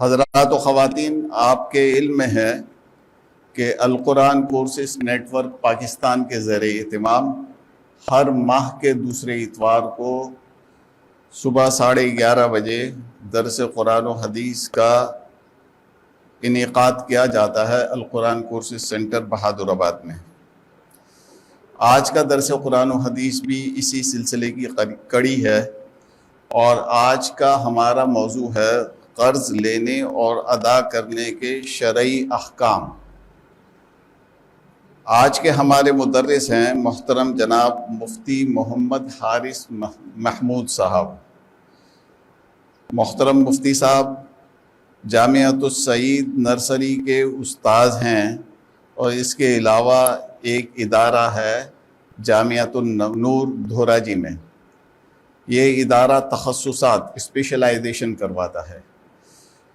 حضرات و خواتین، آپ کے علم میں ہے کہ القرآن کورسز نیٹ ورک پاکستان کے زیر اہتمام ہر ماہ کے دوسرے اتوار کو صبح 11:30 بجے درس قرآن و حدیث کا انعقاد کیا جاتا ہے القرآن کورسز سینٹر بہادر آباد میں۔ آج کا درس قرآن و حدیث بھی اسی سلسلے کی کڑی ہے، اور آج کا ہمارا موضوع ہے قرض لینے اور ادا کرنے کے شرعی احکام۔ آج کے ہمارے مدرس ہیں محترم جناب مفتی محمد حارث محمود صاحب۔ محترم مفتی صاحب جامعۃ السعید نرسری کے استاذ ہیں، اور اس کے علاوہ ایک ادارہ ہے جامعۃ النور دھوراجی میں۔ یہ ادارہ تخصصات اسپیشلائزیشن کرواتا ہے،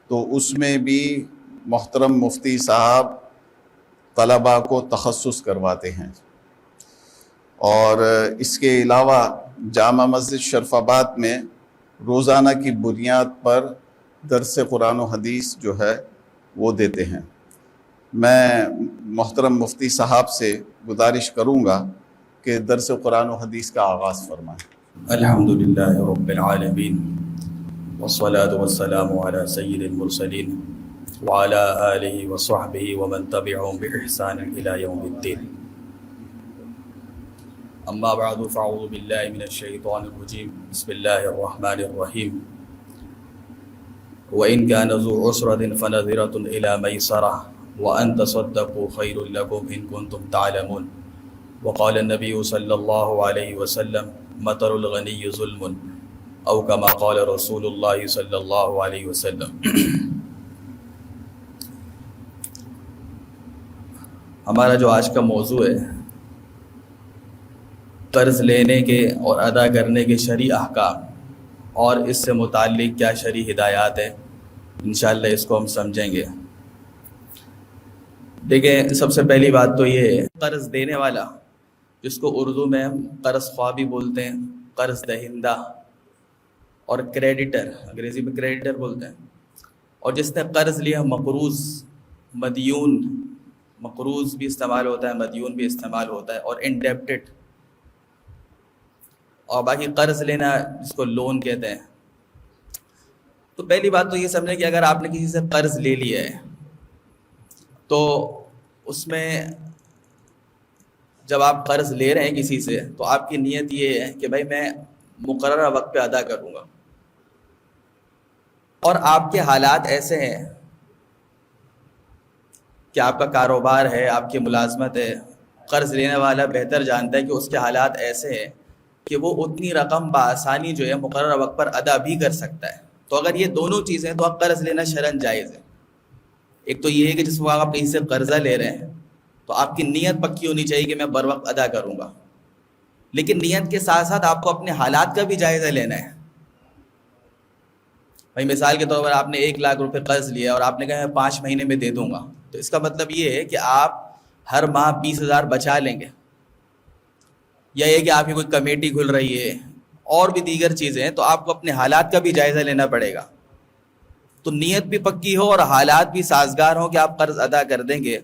تو اس میں بھی محترم مفتی صاحب طلباء کو تخصص کرواتے ہیں۔ اور اس کے علاوہ جامع مسجد شرف آباد میں روزانہ کی بنیاد پر درس قرآن و حدیث جو ہے وہ دیتے ہیں۔ میں محترم مفتی صاحب سے گزارش کروں گا کہ درس قرآن و حدیث کا آغاز فرمائیں۔ الحمدللہ رب العالمین والصلاة والسلام علی سید المرسلین وعلى آلہ وصحبہ ومن تبعهم بإحسان إلی یوم الدین۔ اما بعد فاعوذ باللہ من الشیطان الرجیم، بسم اللہ الرحمن الرحیم۔ وإن كان ذو عسرة فنظرة إلى ميسرة وأن تصدقوا خير لكم إن كنتم تعلمون۔ وقال النبي صلى الله عليه وسلم مطر الغني ظلم، أو كما قال رسول الله صلى الله عليه وسلم۔ ہمارا جو آج کا موضوع ہے قرض لینے کے اور ادا کرنے کے شرعی احکام، اور اس سے متعلق کیا شرعی ہدایات ہیں، انشاءاللہ اس کو ہم سمجھیں گے۔ دیکھیں، سب سے پہلی بات تو یہ ہے، قرض دینے والا، جس کو اردو میں ہم قرض خواہ بھی بولتے ہیں، قرض دہندہ، اور کریڈیٹر، انگریزی میں کریڈیٹر بولتے ہیں، اور جس نے قرض لیا مقروض، مدیون، مقروض بھی استعمال ہوتا ہے، مدیون بھی استعمال ہوتا ہے، اور انڈیپٹڈ، اور باقی قرض لینا جس کو لون کہتے ہیں۔ تو پہلی بات تو یہ سمجھیں کہ اگر آپ نے کسی سے قرض لے لیا ہے تو اس میں جب آپ قرض لے رہے ہیں کسی سے تو آپ کی نیت یہ ہے کہ بھائی میں مقررہ وقت پہ ادا کروں گا، اور آپ کے حالات ایسے ہیں کہ آپ کا کاروبار ہے، آپ کی ملازمت ہے، قرض لینے والا بہتر جانتا ہے کہ اس کے حالات ایسے ہیں کہ وہ اتنی رقم بآسانی جو ہے مقررہ وقت پر ادا بھی کر سکتا ہے۔ تو اگر یہ دونوں چیزیں تو آپ قرض لینا شرعاً جائز ہے۔ ایک تو یہ ہے کہ جس وقت آپ کہیں سے قرضہ لے رہے ہیں تو آپ کی نیت پکی ہونی چاہیے کہ میں بر وقت ادا کروں گا، لیکن نیت کے ساتھ ساتھ آپ کو اپنے حالات کا بھی جائزہ لینا ہے۔ بھائی مثال کے طور پر آپ نے 1,00,000 روپے قرض لیا اور آپ نے کہا میں 5 مہینے میں دے دوں گا، تو اس کا مطلب یہ ہے کہ آپ ہر ماہ 20,000 بچا لیں گے، یا یہ کہ آپ کی کوئی کمیٹی کھل رہی ہے اور بھی دیگر چیزیں ہیں، تو آپ کو اپنے حالات کا بھی جائزہ لینا پڑے گا۔ تو نیت بھی پکی ہو اور حالات بھی سازگار ہوں کہ آپ قرض ادا کر دیں گے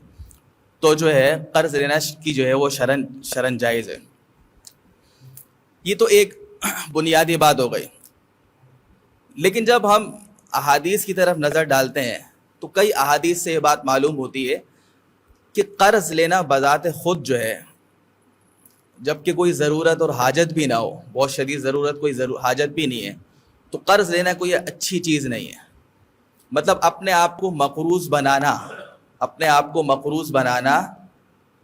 تو جو ہے قرض لینا کی جو ہے وہ شرعاً جائز ہے۔ یہ تو ایک بنیادی بات ہو گئی۔ لیکن جب ہم احادیث کی طرف نظر ڈالتے ہیں تو کئی احادیث سے یہ بات معلوم ہوتی ہے کہ قرض لینا بذات خود جو ہے، جب کہ کوئی ضرورت اور حاجت بھی نہ ہو، بہت شدید ضرورت کوئی حاجت بھی نہیں ہے، تو قرض لینا کوئی اچھی چیز نہیں ہے۔ مطلب اپنے آپ کو مقروض بنانا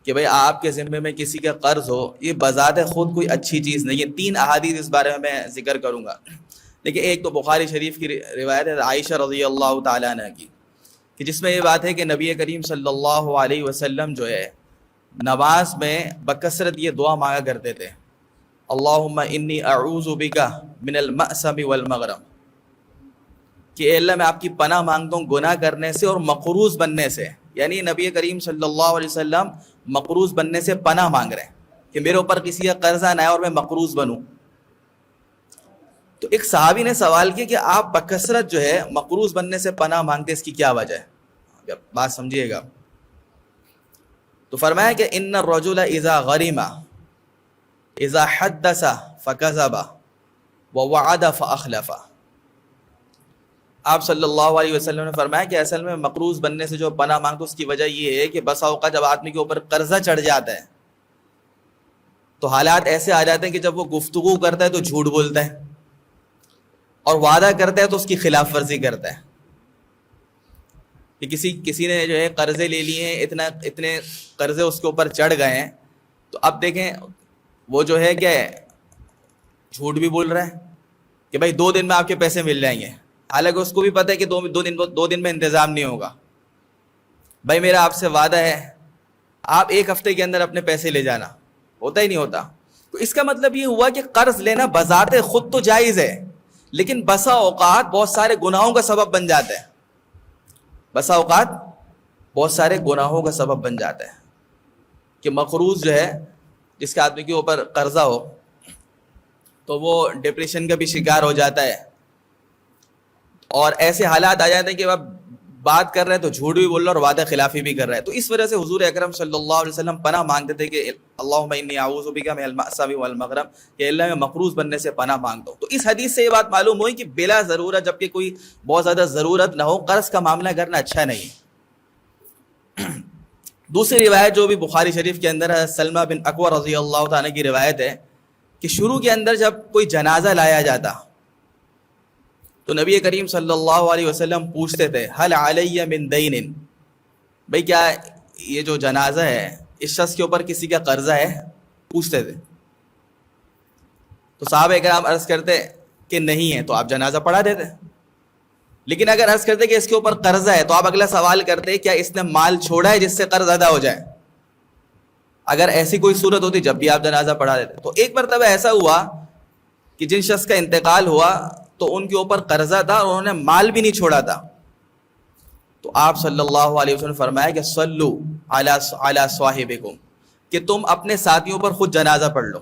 کہ بھئی آپ کے ذمے میں کسی کا قرض ہو، یہ بذات خود کوئی اچھی چیز نہیں ہے۔ 3 احادیث اس بارے میں ذکر کروں گا۔ لیکن ایک تو بخاری شریف کی روایت ہے عائشہ رضی اللہ تعالیٰ عنہ کی، کہ جس میں یہ بات ہے کہ نبی کریم صلی اللہ علیہ وسلم جو ہے نماز میں بکثرت یہ دعا مانگا کرتے تھے، اللہم انی اعوذ بک من المأثم والمغرم، کہ اے اللہ میں آپ کی پناہ مانگتا ہوں گناہ کرنے سے اور مقروض بننے سے۔ یعنی نبی کریم صلی اللہ علیہ وسلم مقروض بننے سے پناہ مانگ رہے ہیں کہ میرے اوپر کسی کا قرضہ نہ ہے اور میں مقروض بنوں۔ تو ایک صحابی نے سوال کیا کہ آپ بکثرت جو ہے مقروض بننے سے پناہ مانگتے، اس کی کیا وجہ ہے؟ بات سمجھیے گا. تو فرمایا کہ ان الرجل اذا غرم اذا حدث فكذب ووعد فاخلف. آپ صلی اللہ علیہ وسلم نے فرمایا کہ اصل میں مقروض بننے سے جو پناہ مانگتے اس کی وجہ یہ ہے کہ بسا اوقات جب آدمی کے اوپر قرضہ چڑھ جاتا ہے تو حالات ایسے آ جاتے ہیں کہ جب وہ گفتگو کرتا ہے تو جھوٹ بولتا ہے، اور وعدہ کرتا ہے تو اس کی خلاف ورزی کرتا ہے. کہ کسی نے جو ہے قرضے لے لیے ہیں، اتنے قرضے اس کے اوپر چڑھ گئے ہیں، تو اب دیکھیں وہ جو ہے کہ جھوٹ بھی بول رہا ہے کہ بھائی 2 دن میں آپ کے پیسے مل جائیں گے، حالانکہ اس کو بھی پتہ ہے کہ دو دن میں انتظام نہیں ہوگا. بھائی میرا آپ سے وعدہ ہے آپ 1 ہفتے کے اندر اپنے پیسے لے جانا، ہوتا ہی نہیں ہوتا. تو اس کا مطلب یہ ہوا کہ قرض لینا بذات خود تو جائز ہے، لیکن بسا اوقات بہت سارے گناہوں کا سبب بن جاتا ہے. بسا اوقات بہت سارے گناہوں کا سبب بن جاتا ہے کہ مقروض جو ہے، جس کے آدمی کے اوپر قرضہ ہو تو وہ ڈپریشن کا بھی شکار ہو جاتا ہے، اور ایسے حالات آ جاتے ہیں کہ اب بات کر رہے ہیں تو جھوٹ بھی بول رہا ہے اور وعدہ خلافی بھی کر رہا ہے. تو اس وجہ سے حضور اکرم صلی اللہ علیہ وسلم پناہ مانگتے تھے کہ اللہم انی اعوذ بک من المأثم والمغرم، کہ اللہ میں مقروض بننے سے پناہ مانگتا ہوں. تو اس حدیث سے یہ بات معلوم ہوئی کہ بلا ضرورت، جبکہ کوئی بہت زیادہ ضرورت نہ ہو، قرض کا معاملہ کرنا اچھا نہیں. دوسری روایت جو بھی بخاری شریف کے اندر ہے، سلمہ بن اکوع رضی اللہ تعالیٰ کی روایت ہے کہ شروع کے اندر جب کوئی جنازہ لایا جاتا تو نبی کریم صلی اللہ علیہ وسلم پوچھتے تھے حل علی من دین، بھئی کیا یہ جو جنازہ ہے اس شخص کے اوپر کسی کا قرضہ ہے؟ پوچھتے تھے. تو صحابہ کرام عرض کرتے کہ نہیں ہے تو آپ جنازہ پڑھا دیتے. لیکن اگر عرض کرتے کہ اس کے اوپر قرضہ ہے تو آپ اگلا سوال کرتے کیا اس نے مال چھوڑا ہے جس سے قرض ادا ہو جائے؟ اگر ایسی کوئی صورت ہوتی جب بھی آپ جنازہ پڑھا دیتے. تو ایک مرتبہ ایسا ہوا کہ جن شخص کا انتقال ہوا تو ان کے اوپر قرضہ تھا اور انہوں نے مال بھی نہیں چھوڑا تھا. تو آپ صلی اللہ علیہ وسلم نے فرمایا کہ صلو علی صاحبکم، کہ تم اپنے ساتھیوں پر خود جنازہ پڑھ لو.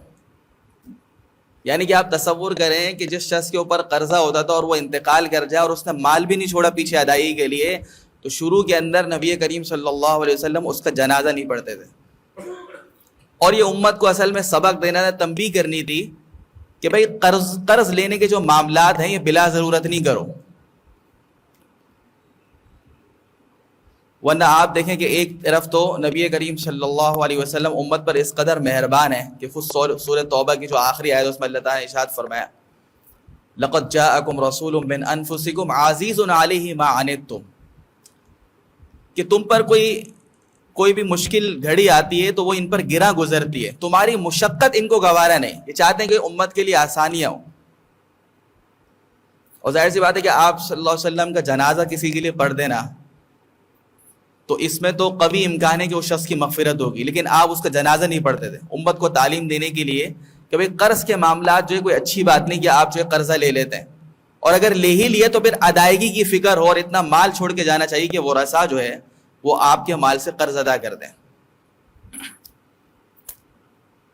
یعنی کہ آپ تصور کریں کہ جس شخص کے اوپر قرضہ ہوتا تھا اور وہ انتقال کر جائے اور اس نے مال بھی نہیں چھوڑا پیچھے ادائیگی کے لیے، تو شروع کے اندر نبی کریم صلی اللہ علیہ وسلم اس کا جنازہ نہیں پڑھتے تھے. اور یہ امت کو اصل میں سبق دینا تھا، تنبیہ کرنی تھی کہ بھائی قرض لینے کے جو معاملات ہیں یہ بلا ضرورت نہیں کرو. ورنہ آپ دیکھیں کہ ایک طرف تو نبی کریم صلی اللہ علیہ وسلم امت پر اس قدر مہربان ہے کہ خود سورہ توبہ کی جو آخری آیت اس میں اللہ تعالیٰ نے ارشاد فرمایا لقد جاءکم رسول من انفسکم عزیز علیہ ما عنتم، کہ تم پر کوئی بھی مشکل گھڑی آتی ہے تو وہ ان پر گراں گزرتی ہے، تمہاری مشقت ان کو گوارا نہیں. یہ چاہتے ہیں کہ امت کے لیے آسانیاں ہوں. اور ظاہر سی بات ہے کہ آپ صلی اللہ علیہ وسلم کا جنازہ کسی کے لیے پڑھ دینا تو اس میں تو قوی امکان ہے کہ اس شخص کی مغفرت ہوگی، لیکن آپ اس کا جنازہ نہیں پڑھتے تھے امت کو تعلیم دینے کے لیے کہ بھئی قرض کے معاملات جو ہے کوئی اچھی بات نہیں کہ آپ جو ہے قرضہ لے لیتے ہیں، اور اگر لے ہی لیے تو پھر ادائیگی کی فکر ہو اور اتنا مال چھوڑ کے جانا چاہیے کہ وہ ورثہ جو ہے وہ آپ کے مال سے قرض ادا کر دیں.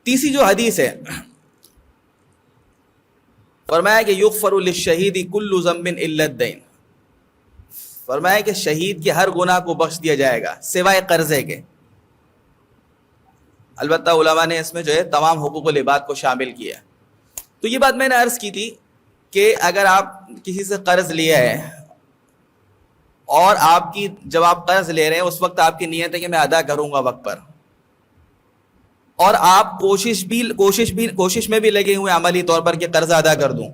تیسری جو حدیث ہے فرمایا کہ یغفر للشہید کل ذنب الا الدین، فرمایا کہ شہید کے ہر گناہ کو بخش دیا جائے گا سوائے قرضے کے. البتہ علماء نے اس میں جو ہے تمام حقوق العباد کو شامل کیا. تو یہ بات میں نے عرض کی تھی کہ اگر آپ کسی سے قرض لیا ہے اور جب آپ قرض لے رہے ہیں اس وقت آپ کی نیت ہے کہ میں ادا کروں گا وقت پر، اور آپ کوشش میں بھی لگے ہوئے عملی طور پر کہ قرض ادا کر دوں،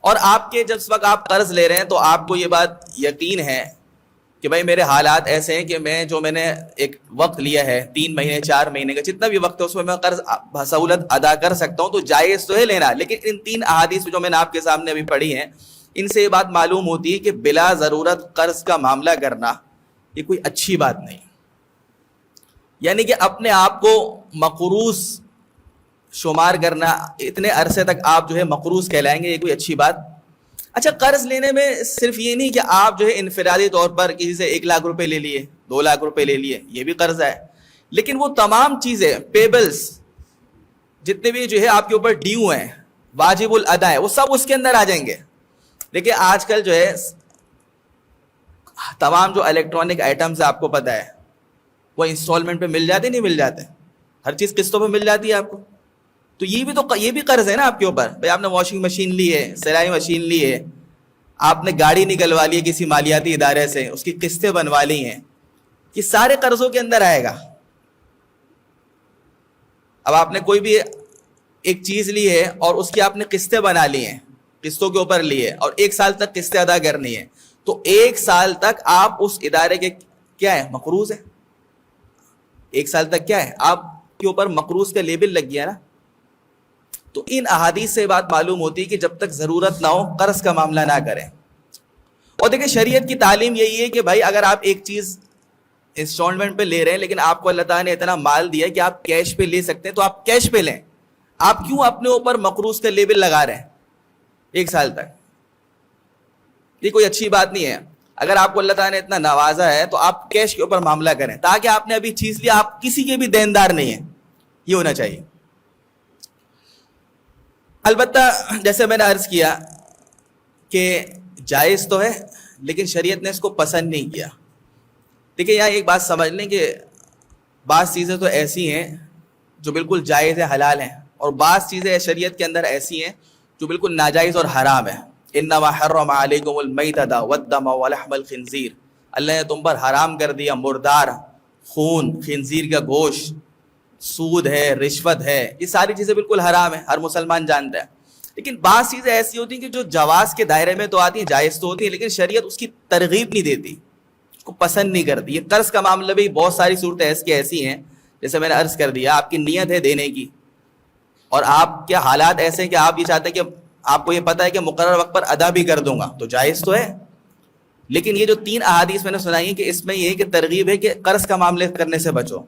اور آپ کے جب وقت آپ قرض لے رہے ہیں تو آپ کو یہ بات یقین ہے کہ بھائی میرے حالات ایسے ہیں کہ میں نے ایک وقت لیا ہے 3 مہینے 4 مہینے کا جتنا بھی وقت ہے اس میں قرض سہولت ادا کر سکتا ہوں، تو جائز تو ہے لینا. لیکن ان 3 احادیث جو میں نے آپ کے سامنے ابھی پڑھی ہیں ان سے یہ بات معلوم ہوتی ہے کہ بلا ضرورت قرض کا معاملہ کرنا یہ کوئی اچھی بات نہیں. یعنی کہ اپنے آپ کو مقروض شمار کرنا، اتنے عرصے تک آپ جو ہے مقروض کہلائیں گے، یہ کوئی اچھی بات. اچھا قرض لینے میں صرف یہ نہیں کہ آپ جو ہے انفرادی طور پر کسی سے 1 لاکھ روپے لے لیے 2 لاکھ روپے لے لیے، یہ بھی قرضہ ہے، لیکن وہ تمام چیزیں پیبلز جتنے بھی جو ہے آپ کے اوپر ڈیو ہیں واجب الادا ہے، وہ سب اس کے اندر آ جائیں گے. دیکھیں آج کل جو ہے تمام جو الیکٹرانک آئٹمز آپ کو پتہ ہے وہ انسٹالمنٹ پہ مل جاتے نہیں مل جاتے، ہر چیز قسطوں پہ مل جاتی ہے آپ کو. تو یہ بھی قرض ہے نا آپ کے اوپر. بھائی آپ نے واشنگ مشین لی ہے، سلائی مشین لی ہے، آپ نے گاڑی نکلوا لی ہے کسی مالیاتی ادارے سے، اس کی قسطیں بنوا لی ہیں، یہ سارے قرضوں کے اندر آئے گا. اب آپ نے کوئی بھی ایک چیز لی ہے اور اس کی آپ نے قسطیں بنا لی ہیں، قسطوں کے اوپر لی ہے، اور 1 سال تک قسطیں ادا کرنی ہے، تو 1 سال تک آپ اس ادارے کے کیا ہے؟ مقروض ہے. 1 سال تک کیا ہے؟ آپ کے اوپر مقروض کا لیبل لگ گیا نا. تو ان احادیث سے بات معلوم ہوتی ہے کہ جب تک ضرورت نہ ہو قرض کا معاملہ نہ کریں. اور دیکھیں شریعت کی تعلیم یہی ہے کہ بھائی اگر آپ ایک چیز انسٹالمنٹ پہ لے رہے ہیں لیکن آپ کو اللہ تعالیٰ نے اتنا مال دیا کہ آپ کیش پہ لے سکتے ہیں تو آپ کیش پہ لیں. آپ کیوں اپنے اوپر مقروض کا لیبل لگا رہے ہیں 1 سال تک؟ یہ کوئی اچھی بات نہیں ہے. اگر آپ کو اللہ تعالیٰ نے اتنا نوازا ہے تو آپ کیش کے اوپر معاملہ کریں، تاکہ آپ نے ابھی چیز لیا آپ کسی کے بھی دیندار نہیں ہیں، یہ ہونا چاہیے. البتہ جیسے میں نے عرض کیا کہ جائز تو ہے لیکن شریعت نے اس کو پسند نہیں کیا. دیکھیں یہاں ایک بات سمجھ لیں کہ بعض چیزیں تو ایسی ہیں جو بالکل جائز ہیں، حلال ہیں، اور بعض چیزیں شریعت کے اندر ایسی ہیں جو بالکل ناجائز اور حرام ہیں. انما حرم علیکم المیتۃ والدم ولحم الخنزیر، اللہ نے تم پر حرام کر دیا مردار، خون، خنزیر کا گوشت، سود ہے، رشوت ہے، یہ ساری چیزیں بالکل حرام ہیں، ہر مسلمان جانتا ہے. لیکن بعض چیزیں ایسی ہوتی ہیں کہ جو جواز کے دائرے میں تو آتی ہیں، جائز تو ہوتی ہیں، لیکن شریعت اس کی ترغیب نہیں دیتی، اس کو پسند نہیں کرتی. یہ قرض کا معاملہ بھی بہت ساری صورتیں ایسی ہیں جیسے میں نے عرض کر دیا، آپ کی نیت ہے دینے کی اور آپ کے حالات ایسے ہیں کہ آپ یہ چاہتے ہیں کہ آپ کو یہ پتہ ہے کہ مقرر وقت پر ادا بھی کر دوں گا، تو جائز تو ہے. لیکن یہ جو 3 احادیث میں نے سنائی ہیں کہ اس میں یہ ہے کہ ترغیب ہے کہ قرض کا معاملے کرنے سے بچو،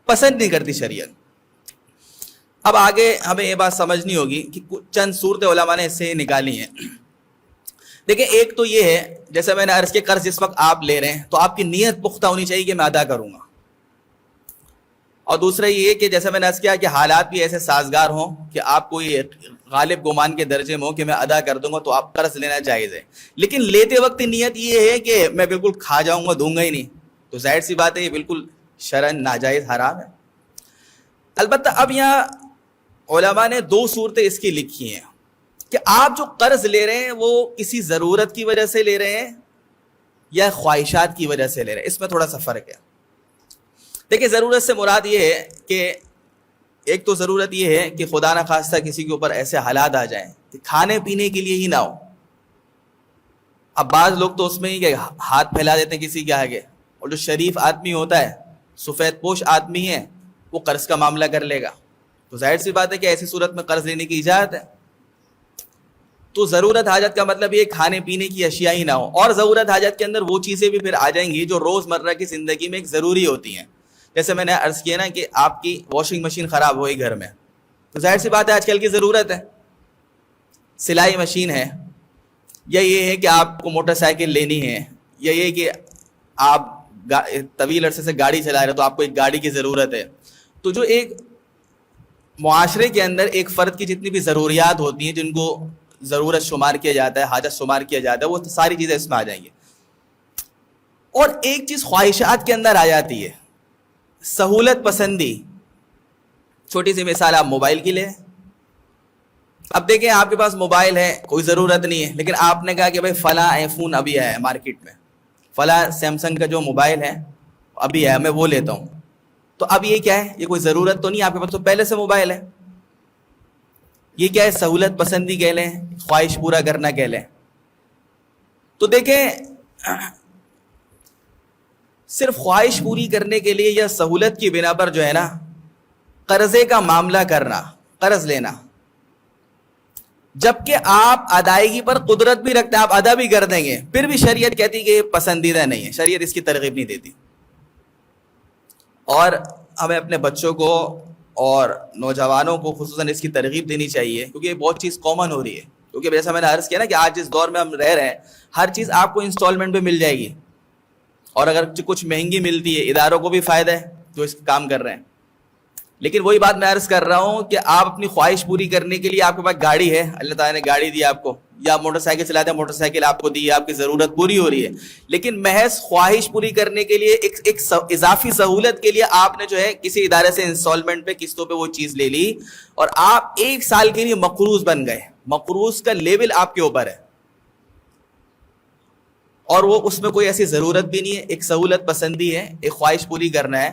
پسند نہیں کرتی شریعت. اب آگے ہمیں یہ بات سمجھنی ہوگی کہ چند صورتیں علماء نے اس سے نکالی ہیں. دیکھیں ایک تو یہ ہے جیسے میں نے عرض کیا، قرض جس وقت آپ لے رہے ہیں تو آپ کی نیت پختہ ہونی چاہیے کہ میں ادا کروں گا. اور دوسرا یہ ہے کہ جیسے میں نے عرض کیا کہ حالات بھی ایسے سازگار ہوں کہ آپ کو یہ غالب گمان کے درجے میں ہو کہ میں ادا کر دوں گا، تو آپ قرض لینا جائز ہے. لیکن لیتے وقت نیت یہ ہے کہ میں بالکل کھا جاؤں گا، دوں گا ہی نہیں، تو ظاہر سی بات ہے یہ بالکل شرعاً ناجائز حرام ہے. البتہ اب یہاں علماء نے 2 صورتیں اس کی لکھی ہیں کہ آپ جو قرض لے رہے ہیں وہ کسی ضرورت کی وجہ سے لے رہے ہیں یا خواہشات کی وجہ سے لے رہے ہیں، اس میں تھوڑا سا فرق ہے. دیکھیں ضرورت سے مراد یہ ہے کہ ایک تو ضرورت یہ ہے کہ خدا نہ خواستہ کسی کے اوپر ایسے حالات آ جائیں کہ کھانے پینے کے لیے ہی نہ ہو. اب بعض لوگ تو اس میں ہی کہ ہاتھ پھیلا دیتے ہیں کسی کے آگے، اور جو شریف آدمی ہوتا ہے، سفید پوش آدمی ہے، وہ قرض کا معاملہ کر لے گا. تو ظاہر سی بات ہے کہ ایسی صورت میں قرض لینے کی اجازت ہے. تو ضرورت حاجت کا مطلب یہ کھانے پینے کی اشیاء ہی نہ ہو، اور ضرورت حاجت کے اندر وہ چیزیں بھی پھر آ جائیں گی جو روز مرہ کی زندگی میں ایک ضروری ہوتی ہیں. جیسے میں نے عرض کیا نا کہ آپ کی واشنگ مشین خراب ہوئی گھر میں، تو ظاہر سی بات ہے آج کل کی ضرورت ہے. سلائی مشین ہے، یا یہ ہے کہ آپ کو موٹر سائیکل لینی ہے، یا یہ کہ آپ طویل عرصے سے گاڑی چلا رہے تو آپ کو ایک گاڑی کی ضرورت ہے. تو جو ایک معاشرے کے اندر ایک فرد کی جتنی بھی ضروریات ہوتی ہیں جن کو ضرورت شمار کیا جاتا ہے، حاجت شمار کیا جاتا ہے، وہ ساری چیزیں اس میں آ جائیں گی. اور ایک چیز خواہشات کے اندر آ جاتی ہے، سہولت پسندی. چھوٹی سی مثال آپ موبائل کی لیں. اب دیکھیں آپ کے پاس موبائل ہے، کوئی ضرورت نہیں ہے، لیکن آپ نے کہا کہ بھائی فلاں آئی فون ابھی ہے مارکیٹ میں، فلاں سیمسنگ کا جو موبائل ہے ابھی ہے، میں وہ لیتا ہوں. تو اب یہ کیا ہے؟ یہ کوئی ضرورت تو نہیں، آپ کے پاس تو پہلے سے موبائل ہے. یہ کیا ہے؟ سہولت پسندی کہہ لیں، خواہش پورا کرنا کہہ لیں. تو دیکھیں صرف خواہش پوری کرنے کے لیے یا سہولت کی بنا پر جو ہے نا قرضے کا معاملہ کرنا، قرض لینا، جبکہ آپ ادائیگی پر قدرت بھی رکھتے ہیں، آپ ادا بھی کر دیں گے، پھر بھی شریعت کہتی کہ یہ پسندیدہ نہیں ہے، شریعت اس کی ترغیب نہیں دیتی. اور ہمیں اپنے بچوں کو اور نوجوانوں کو خصوصاً اس کی ترغیب دینی چاہیے، کیونکہ یہ بہت چیز کامن ہو رہی ہے. کیونکہ جیسا میں نے عرض کیا نا کہ آج جس دور میں ہم رہ رہے ہیں ہر چیز آپ کو انسٹالمنٹ پہ مل جائے گی، اور اگر کچھ مہنگی ملتی ہے اداروں کو بھی فائدہ ہے جو اس کام کر رہے ہیں. لیکن وہی بات میں عرض کر رہا ہوں کہ آپ اپنی خواہش پوری کرنے کے لیے آپ کے پاس گاڑی ہے, اللہ تعالیٰ نے گاڑی دی آپ کو, یا موٹر سائیکل چلاتے ہیں, موٹر سائیکل آپ کو دی ہے, آپ کی ضرورت پوری ہو رہی ہے, لیکن محض خواہش پوری کرنے کے لیے ایک اضافی سہولت کے لیے آپ نے جو ہے کسی ادارے سے انسٹالمنٹ پہ, قسطوں پہ وہ چیز لے لی اور آپ 1 سال کے لیے مقروض بن گئے. مقروض کا لیول آپ کے اوپر ہے اور وہ اس میں کوئی ایسی ضرورت بھی نہیں ہے, ایک سہولت پسندی ہے, ایک خواہش پوری کرنا ہے.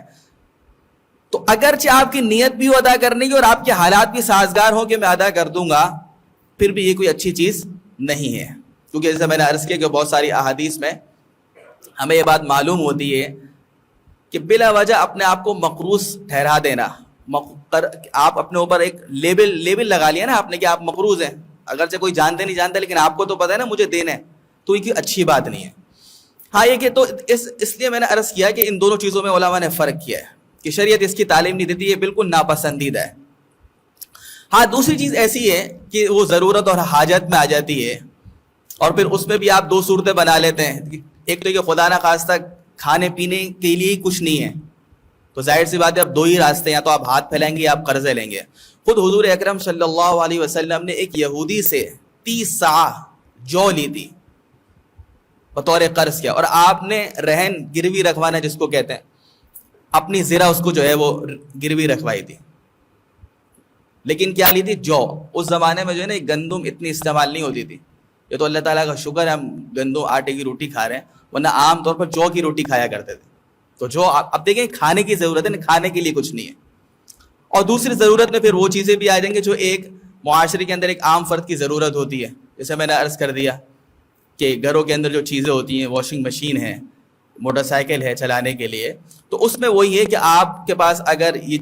تو اگرچہ آپ کی نیت بھی ہو ادا کرنے کی اور آپ کے حالات بھی سازگار ہوں کہ میں ادا کر دوں گا, پھر بھی یہ کوئی اچھی چیز نہیں ہے. کیونکہ جیسے میں نے عرض کیا کہ بہت ساری احادیث میں ہمیں یہ بات معلوم ہوتی ہے کہ بلا وجہ اپنے آپ کو مقروض ٹھہرا دینا, آپ اپنے اوپر ایک لیبل لگا لیا نا آپ نے کہ آپ مقروض ہیں, اگرچہ کوئی جانتے نہیں جانتا لیکن آپ کو تو پتہ ہے نا مجھے دینا ہے, تو یہ کوئی اچھی بات نہیں ہے. ہاں یہ کہ تو اس لیے میں نے عرض کیا کہ ان دونوں چیزوں میں علماء نے فرق کیا ہے کہ شریعت اس کی تعلیم نہیں دیتی, یہ بالکل ناپسندیدہ ہے. ہاں دوسری چیز ایسی ہے کہ وہ ضرورت اور حاجت میں آ جاتی ہے اور پھر اس میں بھی آپ 2 صورتیں بنا لیتے ہیں. ایک تو کہ خدا نہ خواستہ کھانے پینے کے لیے ہی کچھ نہیں ہے, تو ظاہر سی بات ہے اب 2 ہی راستے ہیں, یا تو آپ ہاتھ پھیلائیں گے یا آپ قرضے لیں گے. خود حضور اکرم صلی اللہ علیہ وسلم نے ایک یہودی سے 30 صاع جو لی تھی بطور قرض کیا, اور آپ نے رہن گروی رکھوانا جس کو کہتے ہیں, اپنی زرہ اس کو جو ہے وہ گروی رکھوائی تھی. لیکن کیا لی تھی؟ جو. اس زمانے میں جو ہے نا گندم اتنی استعمال نہیں ہوتی تھی, یہ تو اللہ تعالیٰ کا شکر ہے ہم گندم آٹے کی روٹی کھا رہے ہیں, ورنہ عام طور پر جو کی روٹی کھایا کرتے تھے. تو جو اب دیکھیں کھانے کی ضرورت ہے, کھانے کے لیے کچھ نہیں ہے. اور دوسری ضرورت میں پھر وہ چیزیں بھی آ جائیں گے جو ایک معاشرے کے اندر ایک عام فرد کی ضرورت ہوتی ہے. جیسے میں نے عرض کر دیا کہ گھروں کے اندر جو چیزیں ہوتی ہیں, واشنگ مشین ہے, موٹر سائیکل ہے چلانے کے لیے, تو اس میں وہی ہے کہ آپ کے پاس اگر یہ